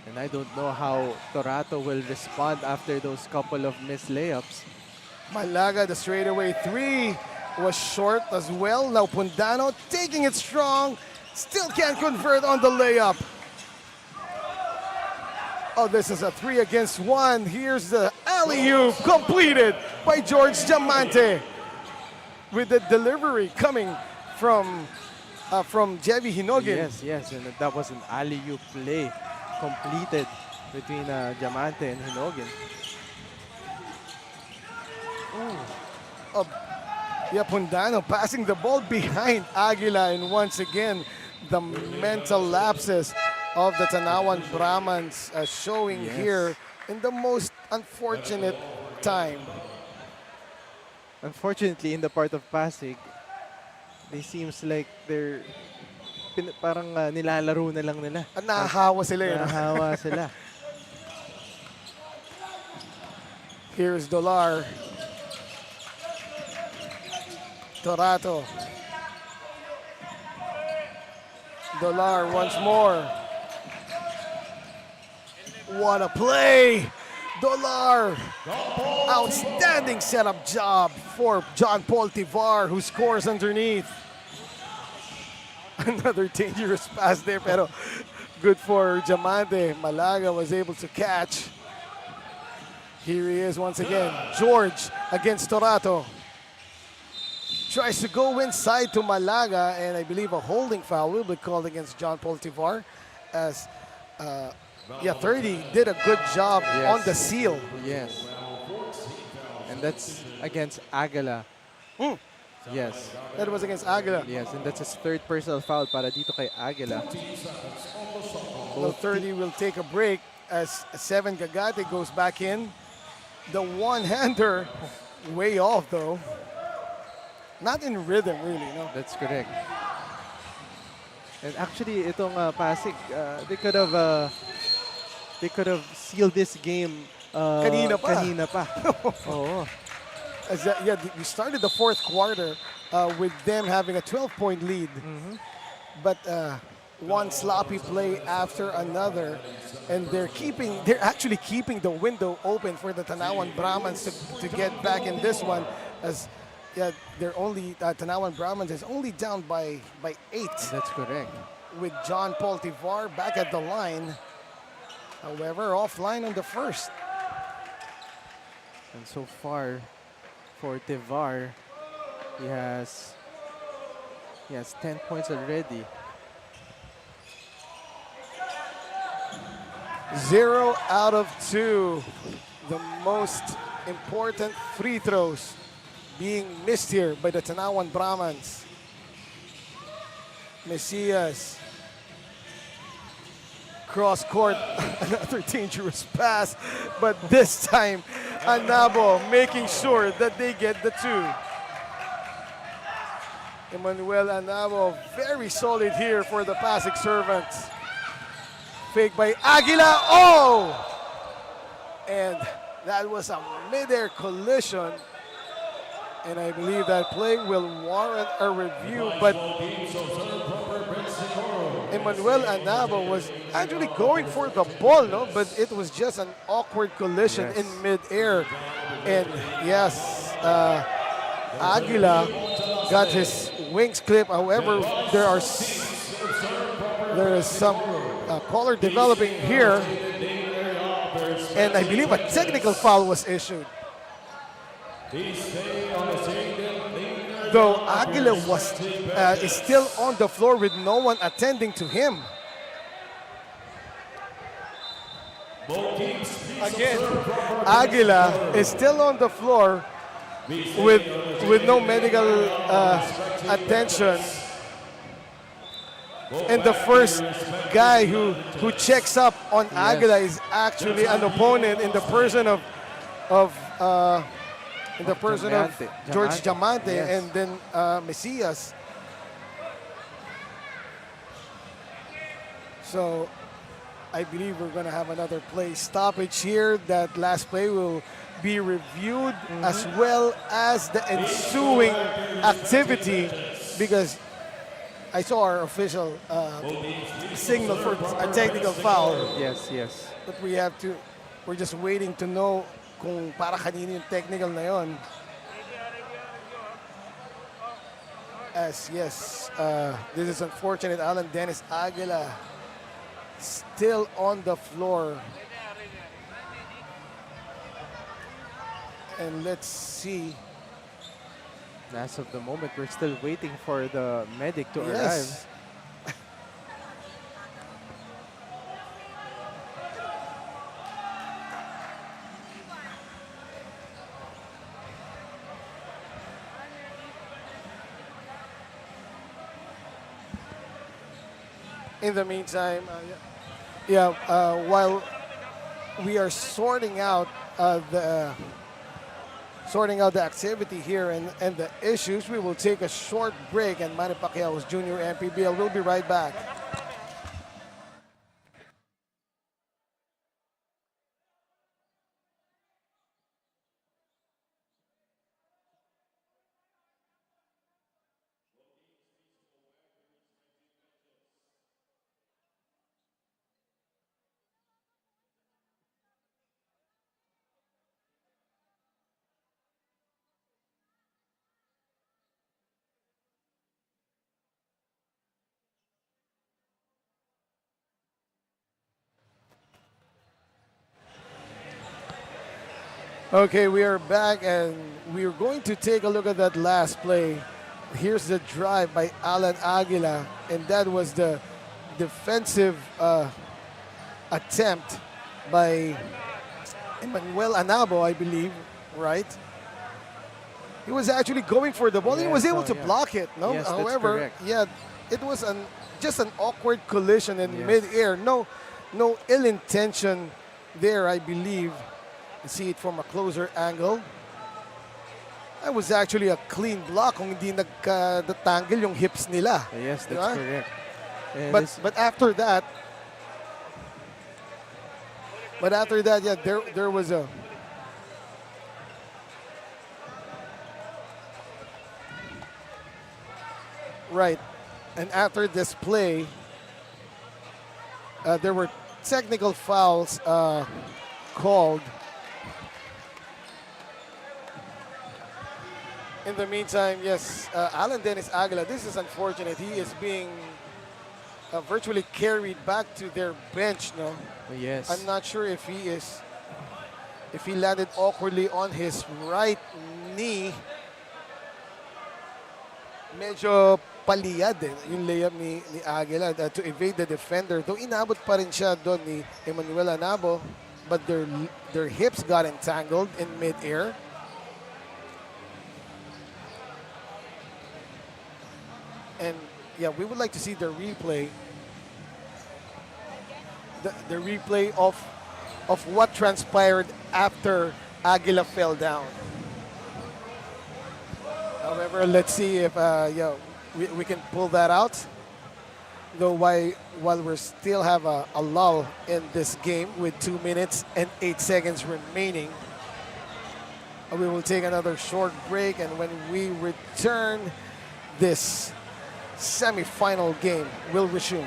And I don't know how Torato will respond after those couple of missed layups. Malaga, the straightaway three was short as well. Now Pundano taking it strong. Still can't convert on the layup. Oh, this is a 3 against 1. Here's the alley-oop completed by George Diamante, with the delivery coming from Jevi Hinogin. Yes, and that was an alley-oop play completed between Diamante and Hinogin. of Yapundano passing the ball behind Aguila, and once again the mental lapses of the Tanauan Brahmans showing Yes. here in the most unfortunate time. Unfortunately, in the part of Pasig, they seems like they're parang nilalaro na lang nila. At nahahawa sila yun. Nahahawa sila. Here's Dolar. Torato. Dolar once more. What a play! Dolar! Outstanding setup job for John Paul Tivar, who scores underneath. Another dangerous pass there, pero good for Diamante. Malaga was able to catch. Here he is once again. George against Torato. Tries to go inside to Malaga, and I believe a holding foul will be called against John Paul Tivar, as 30 did a good job Yes. on the seal. Yes. And that's against Aguila. Yes. That was against Aguila. Yes, and that's his third personal foul para dito kay Aguila. So 30 will take a break as 7 Gagate goes back in. The one-hander way off though. Not in rhythm really, no. That's correct. And actually, itong Pasig, they could have sealed this game Kanina pa. Kanina pa. Oo. We started the fourth quarter with them having a 12-point lead. But one sloppy play after another, and they're actually keeping the window open for the Tanauan Brahmans to get back in this one, as they're only Tanauan Brahmans is only down by 8. That's correct. With John Paul Tivar back at the line. However, offline on the first. And so far, for Tivar, he has 10 points already. 0 out of 2. The most important free throws being missed here by the Tanauan Brahmans. Messias. Cross court, another dangerous pass, but this time Anabo making sure that they get the 2. Emmanuel Anabo, very solid here for the Pasig Servants. Fake by Aguila, oh! And that was a mid-air collision, and I believe that play will warrant a review, but Emmanuel Anabo was actually going for the ball, no? But it was just an awkward collision in mid-air. And yes, Aguila got his wings clipped. However, there is some color developing here. And I believe a technical foul was issued. Though Aguila is still on the floor with no one attending to him. Again, Aguila is still on the floor with no medical attention. And the first guy who checks up on Aguila is actually an opponent in the person of George Diamante, yes. and then Messias. So I believe we're going to have another play stoppage here. That last play will be reviewed as well as the ensuing activity, because I saw our official signal for a technical foul. Yes, yes. But we're just waiting to know kung para kanino yung technical na yon. As yes, this is unfortunate. Alan Dennis Aguila still on the floor. And let's see. As of the moment, we're still waiting for the medic to arrive. Yes. In the meantime, while we are sorting out the activity here and the issues, we will take a short break, and Manny Pacquiao's Junior MPBL will be right back. Okay, we are back, and we're going to take a look at that last play. Here's the drive by Alan Aguila, and that was the defensive attempt by Emmanuel Anabo, I believe, right? He was actually going for the ball. He was able to block it. No, Yes, that's however, correct. yeah, it was just an awkward collision in Yes. mid-air. No ill intention there, I believe. You see it from a closer angle. That was actually a clean block kung hindi nagka-tangle yung hips nila. Yes, Di that's ba? correct. And But after that, yeah, there was a right, and after this play, there were technical fouls called. In the meantime, yes, Alan Dennis Aguila, this is unfortunate. He is being virtually carried back to their bench, no? yes. I'm not sure if he landed awkwardly on his right knee. Medyo paliyad yung layup ni Aguila to evade the defender. Though inabot pa rin siya doon ni Emmanuel Anabo, but their hips got entangled in mid-air. And yeah, we would like to see the replay. The replay of what transpired after Aguila fell down. However, let's see if we can pull that out. Though while we still have a lull in this game with 2 minutes and 8 seconds remaining, we will take another short break, and when we return, this semi-final game will resume.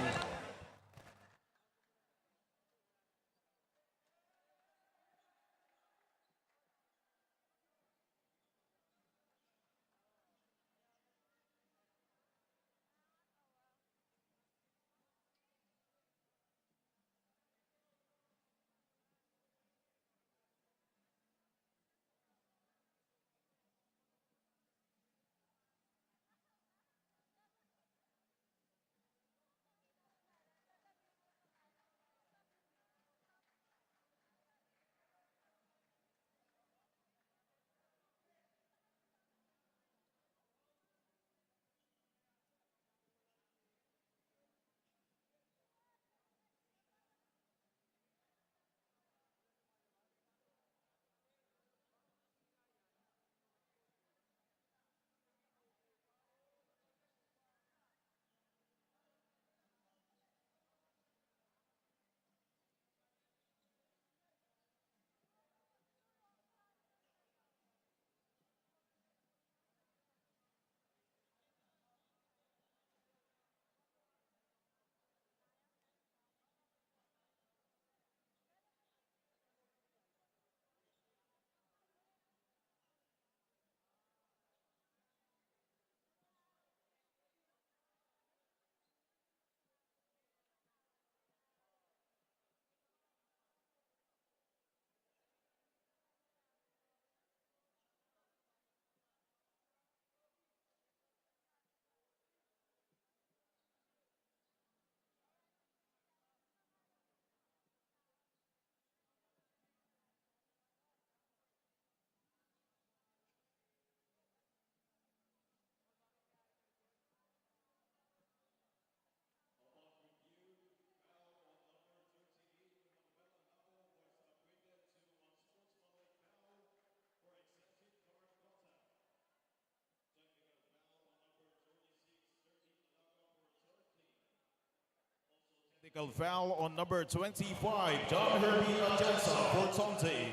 Technical foul on number 25, John Herbie Atienza for taunting.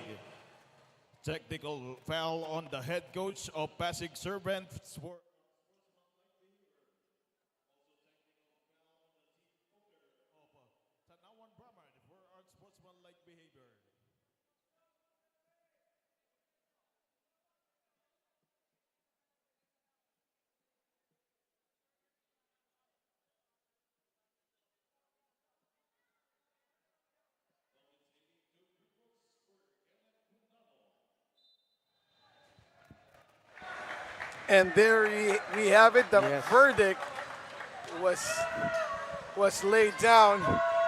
Technical foul on the head coach of Pasig Servants for Tanauan Brahman for unsportsmanlike behavior. And there we have it. The Yes. verdict was laid down.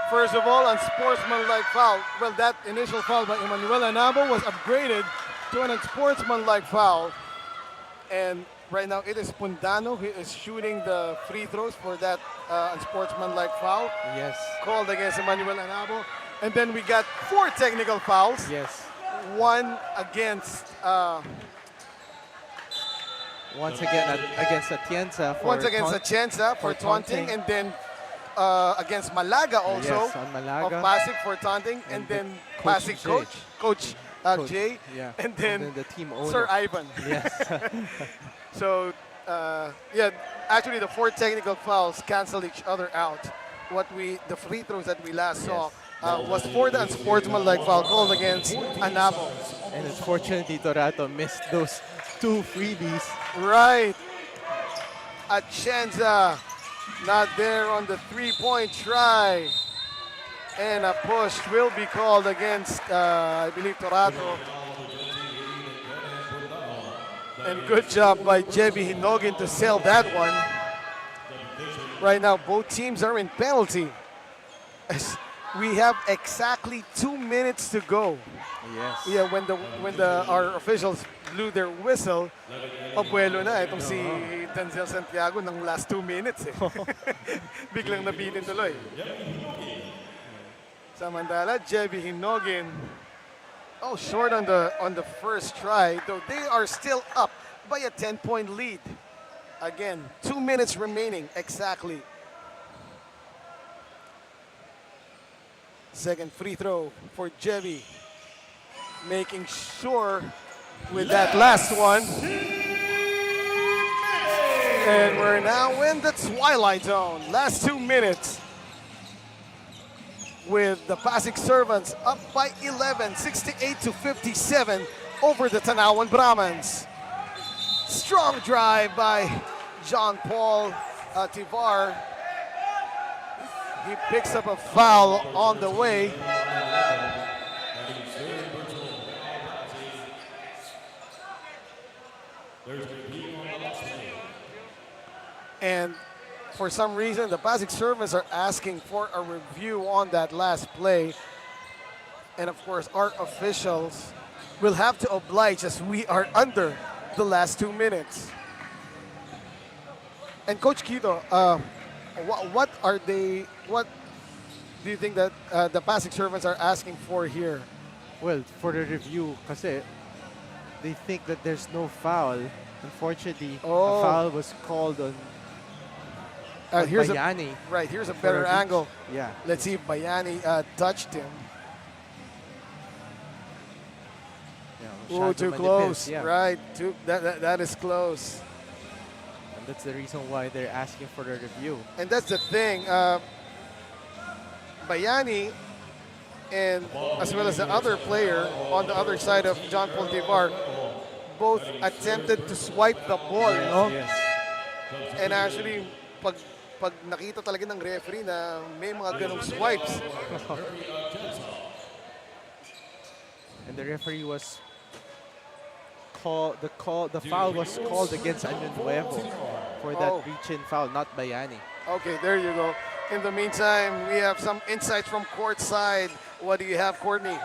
First of all, unsportsmanlike foul. Well, that initial foul by Emmanuel Anabo was upgraded to an unsportsmanlike foul. And right now it is Pundano who is shooting the free throws for that unsportsmanlike foul Yes. called against Emmanuel Anabo. And then we got 4 technical fouls. Yes. One against Once again against Atienza for once against taunt- Atienza for taunting, and then against Malaga also Yes, on Malaga. of Pasig for taunting, and And then Coach Pasig Jay. coach Coach, Jay, yeah. and then the team owner. Sir Ivan. Yes. So yeah, actually the 4 technical fouls cancel each other out. The free throws that we last saw was for the unsportsmanlike foul called against Anabo. And unfortunately, Torato missed those 2 freebies. Right. Atienza not there on the 3-point try. And a push will be called against, I believe, Torato. And good job by Jebi Hinogin to sell that one. Right now, both teams are in penalty. As we have exactly 2 minutes to go. Yes. Yeah, when our officials blew their whistle, pabuelo na itong si Denzel Santiago ng last 2 minutes eh. Biglang nabitin tuloy. Samantala, Jebi Hinogin, short on the first try, though they are still up by a 10-point lead. Again, 2 minutes remaining exactly. Second free throw for Jebi. Making sure with that last one. And we're now in the twilight zone. Last 2 minutes. With the Pasig Servants up by 11, 68-57 over the Tanauan Brahmans. Strong drive by John Paul Tivar. He picks up a foul on the way. And for some reason, the Pasig Servants are asking for a review on that last play. And of course, our officials will have to oblige as we are under the last 2 minutes. And Coach Quito, what do you think that the Pasig Servants are asking for here? Well, for the review, kasi they think that there's no foul. Unfortunately, a foul was called on Here's Bayani. here's a better a reach. angle. Yeah. Let's see if Bayani touched him. Yeah, Oh, masyado too manipis, close. yeah. Right, that is close. And that's the reason why they're asking for the review. And that's the thing. Bayani and as well as the other player on the other side of John Paul Tivar both attempted to swipe the ball, no? Yes. And actually, pag nakita talaga ng referee na may mga ganong swipes, And the referee was the foul was called against Anion Nuevo for that reach-in foul, not Bayani. okay, there you go. In the meantime, we have some insights from courtside. What do you have, Courtney?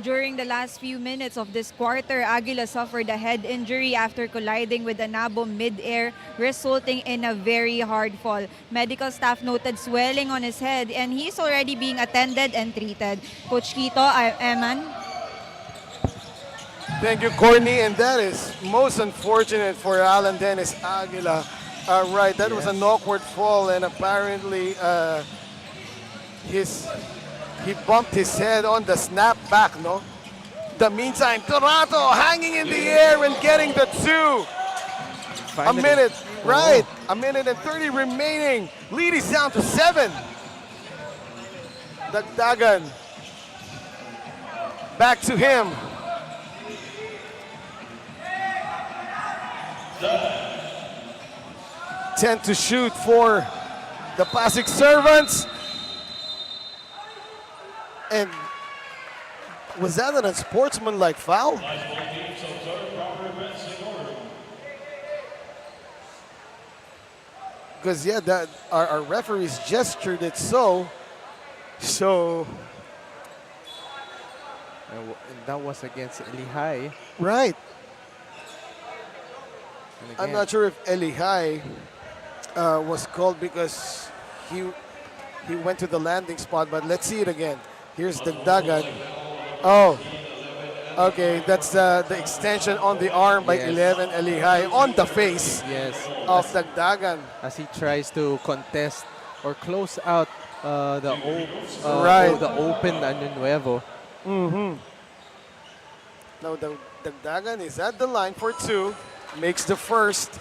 During the last few minutes of this quarter, Aguila suffered a head injury after colliding with Anabo mid-air, resulting in a very hard fall. Medical staff noted swelling on his head, and he's already being attended and treated. Coach Quito, Eman? Thank you, Courtney. And that is most unfortunate for Alan Dennis Aguila. Right, that was an awkward fall, and apparently He bumped his head on the snap back, no? The meantime, Torato hanging in the air and getting the 2. Finally. A minute, right? A minute and 30 remaining. Lead is down to 7. Dagdagan. Back to him. Tend to shoot for the Pasig Servants. And was that an unsportsmanlike foul? Because yeah, that our referees gestured it so. And that was against Lehigh. Right. And I'm again, not sure if Elihai was called because he went to the landing spot, but let's see it again. Here's Dagdagan. Oh, okay, that's the extension on the arm by Yes. 11 Elihai on the face Yes, of Dagdagan. as he tries to contest or close out Right. the open Año Nuevo. Now Dagdagan is at the line for 2, makes the first.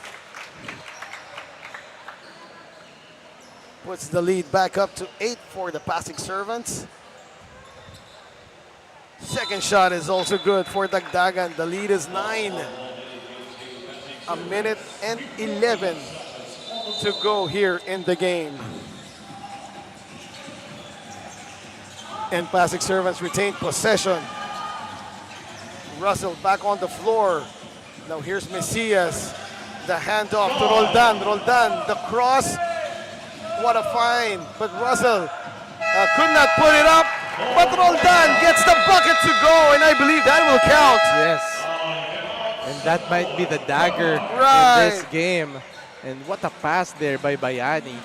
Puts the lead back up to 8 for the Pasig Servants. Second shot is also good for Dagdagan. The lead is 9. A minute and 11 to go here in the game. And Pasig Servants retain possession. Russell back on the floor. Now here's Mesias. The handoff to Roldan. Roldan, the cross. What a find. But Russell could not put it up. But Roldan gets the bucket to go, and I believe that will count. Yes, and that might be the dagger Right. in this game. And what a pass there by Bayani.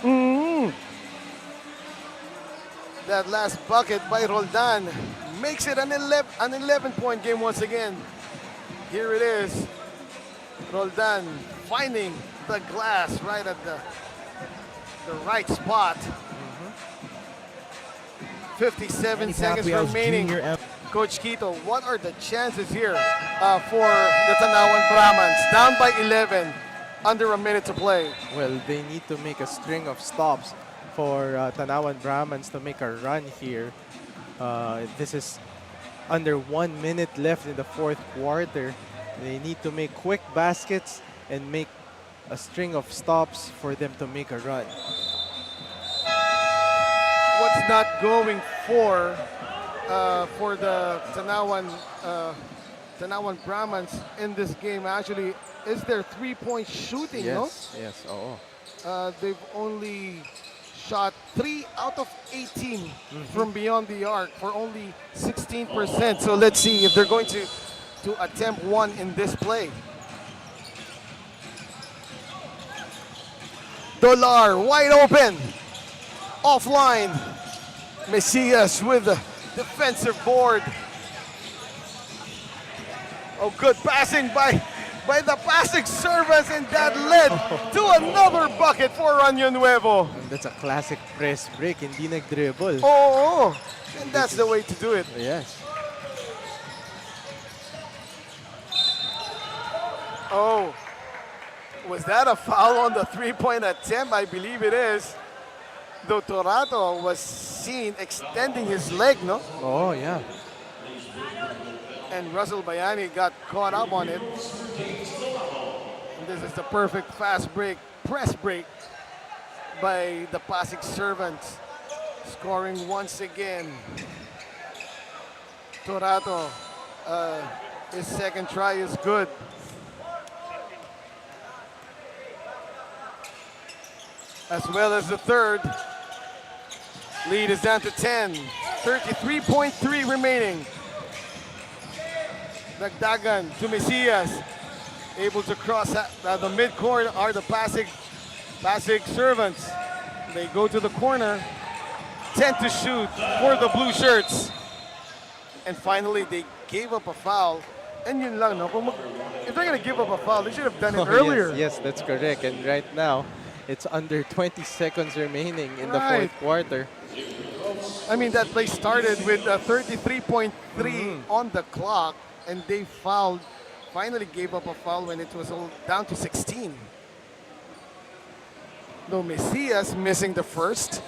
That last bucket by Roldan makes it an 11-point game once again. Here it is. Roldan finding the glass right at the right spot. 57 Manny seconds Pacquiao's remaining. junior Coach Quito, what are the chances here for the Tanauan Brahmans? Down by 11, under a minute to play. Well, they need to make a string of stops for Tanauan Brahmans to make a run here. This is under 1 minute left in the fourth quarter. They need to make quick baskets and make a string of stops for them to make a run. What's not going for the Tanauan Brahmans in this game actually is their three-point shooting, Yes, yes, oh. no? They've only shot 3 out of 18 from beyond the arc for only 16%. So let's see if they're going to attempt one in this play. Dolar wide open, offline. Mesias with the defensive board. Oh, good passing by the Pasig Servants, and that led to another bucket for Año Nuevo. And that's a classic press break, hindi nag-dribble. Oh, and that's the way to do it. Yes. Oh, was that a foul on the three-point attempt? I believe it is. Though Torato was seen extending his leg, no? Oh, yeah. And Russell Bayani got caught up on it. And this is the perfect fast break, press break by the Pasig Servants. Scoring once again. Torato, his second try is good. As well as the third. Lead is down to 10. 33.3 remaining. Dagdagan to Mesias. Able to cross the midcourt are the Pasig Servants. They go to the corner. 10 to shoot for the blue shirts. And finally, they gave up a foul. And yun lang, no? If they're going to give up a foul, they should have done it earlier. Yes, that's correct. And right now, it's under 20 seconds remaining in the fourth quarter. I mean, that play started with 33.3 on the clock, and they fouled, finally gave up a foul when it was all down to 16. Though Messias missing the first.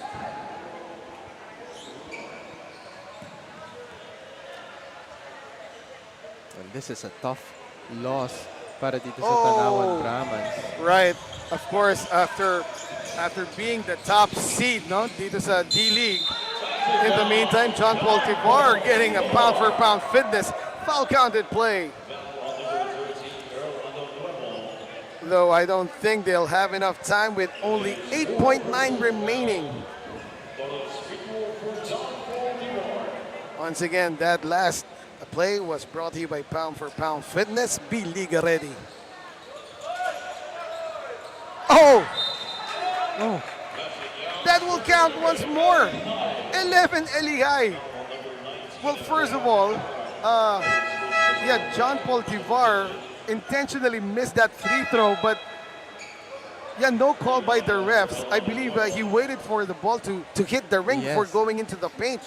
And this is a tough loss para dito sa Tanauan Brahman. Right. Of course, after being the top seed, no, dito sa D-League. In the meantime, John Paul Tivar getting a pound-for-pound fitness foul-counted play. Though I don't think they'll have enough time with only 8.9 remaining. Once again, that last play was brought to you by Pound for Pound Fitness. Be Liga ready. Oh! That will count once more. 11 Elihay. Well, first of all, John Paul Tivar intentionally missed that free throw, but no call by the refs. I believe he waited for the ball to hit the ring before going into the paint.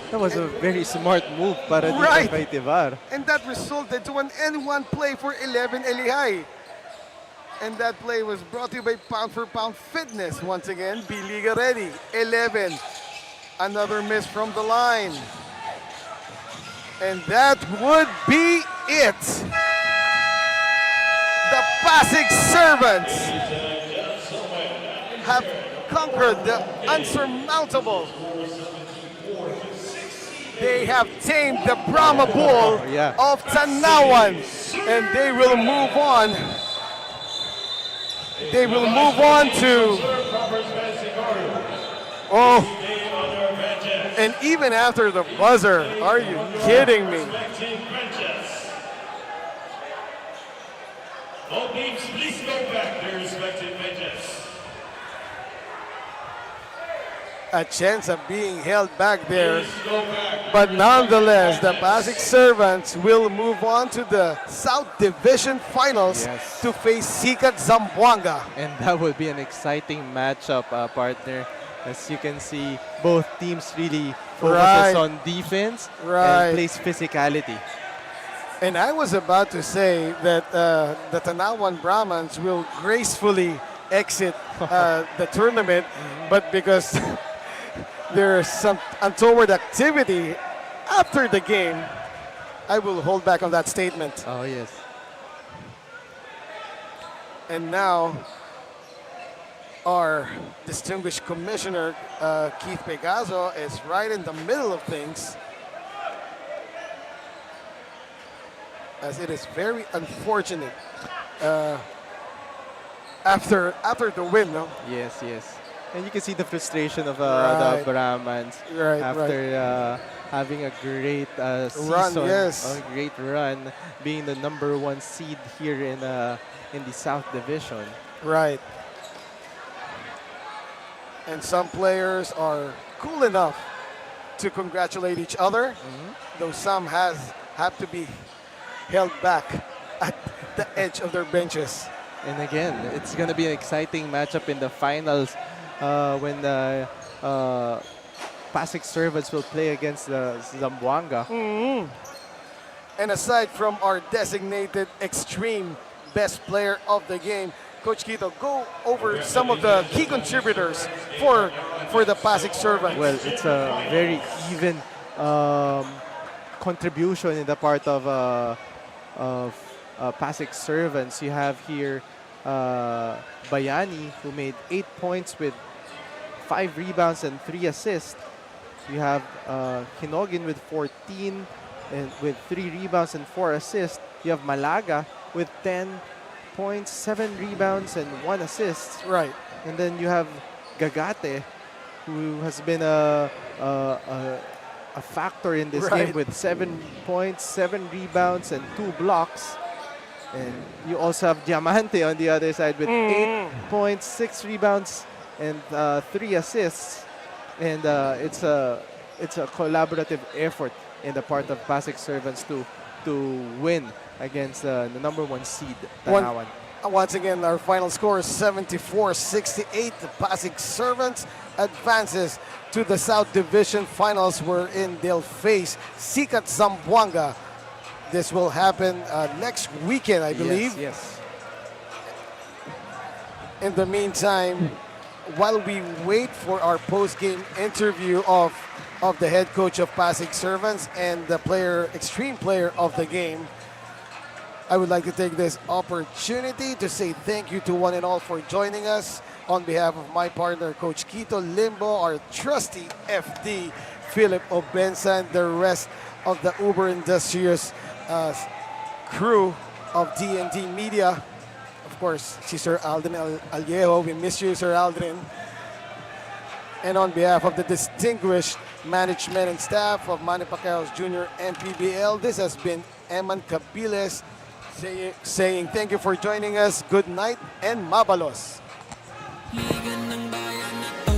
That was a very smart move para dito kay Tivar. And that resulted to an N1 play for 11 Elihay. And that play was brought to you by Pound for Pound Fitness. Once again, be Liga ready. 11. Another miss from the line. And that would be it. The Pasig Servants have conquered the unsurmountable. They have tamed the Brahma Bull of Tanauan, and they will move on. They will move on to... And even after the buzzer, are you kidding me? All teams, please go back to your respective benches. A chance of being held back there. But nonetheless, the Pasig Servants will move on to the South Division Finals to face Sikat Zamboanga. And that would be an exciting matchup, partner. As you can see, both teams really focus on defense and plays physicality. And I was about to say that the Tanauan Brahmans will gracefully exit the tournament, but because there's some untoward activity after the game, I will hold back on that statement. Oh, yes. And now, our distinguished commissioner, Keith Pegaso, is right in the middle of things. As it is very unfortunate after the win, no? Yes. And you can see the frustration of the Brahmans after having a great season, a great run, being the #1 seed here in the South Division. Right. And some players are cool enough to congratulate each other, though some have to be held back at the edge of their benches. And again, it's going to be an exciting matchup in the finals when the Pasig Servants will play against the Zamboanga. And aside from our designated extreme best player of the game, Coach Quito, go over some of the key contributors for the Pasig Servants. Well, it's a very even contribution in the part of Pasig Servants. You have here Bayani, who made 8 points with 5 rebounds and 3 assists. You have Hinogin with 14 and with 3 rebounds and 4 assists. You have Malaga with 10 points, 7 rebounds, and 1 assist. Right. And then you have Gagate, who has been a factor in this game with 7 points, 7 rebounds, and 2 blocks. And you also have Diamante on the other side with 8 points, 6 rebounds, and 3 assists. And it's a collaborative effort in the part of Pasig Servants to win against the #1 seed, Tanauan. Once again, our final score is 74-68. The Pasig Servants advances to the South Division Finals, wherein they'll face Sikat Zamboanga. This will happen next weekend, I believe. Yes. In the meantime, while we wait for our post-game interview of the head coach of Pasig Servants and the extreme player of the game, I would like to take this opportunity to say thank you to one and all for joining us. On behalf of my partner, Coach Quito Limbo, our trusty FD, Philip Obensa, and the rest of the uber industrious crew of D&D Media. Of course, si Sir Aldrin Aliejo. We miss you, Sir Aldrin. And on behalf of the distinguished management and staff of Manny Pacquiao's Junior MPBL, this has been Eman Capiles saying thank you for joining us. Good night and mabalos. Liga ng bayan na to,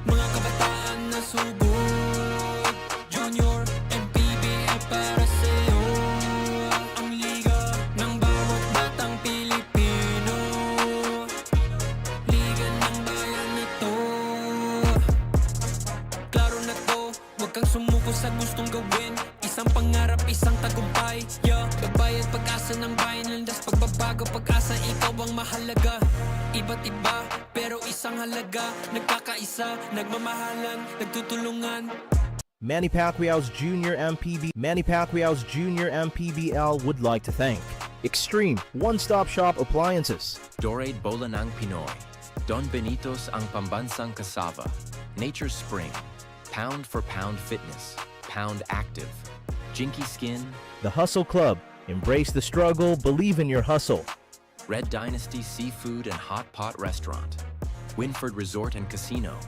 mga kabataan na subok, Junior MPBL para sa'yo, ang liga ng bawat batang Pilipino. Liga ng bayan na to, klaro na to, huwag kang sumuko sa gustong gawin. Isang pangarap, isang tagumpay, yeah. Gabay at pag-asa ng bayan, landas pagbabago, pag-asa, ikaw ang mahalaga. Iba't iba, pero isang halaga. Nagkakaisa, nagmamahalan, nagtutulungan. Manny Pacquiao's Junior MPBL would like to thank Extreme One-Stop Shop Appliances, Dorade Bola ng Pinoy, Don Benito's ang pambansang kasava, Nature Spring, Pound for Pound Fitness, Pound Active, Jinky Skin, The Hustle Club. Embrace the struggle, believe in your hustle. Red Dynasty Seafood and Hot Pot Restaurant, Winford Resort and Casino,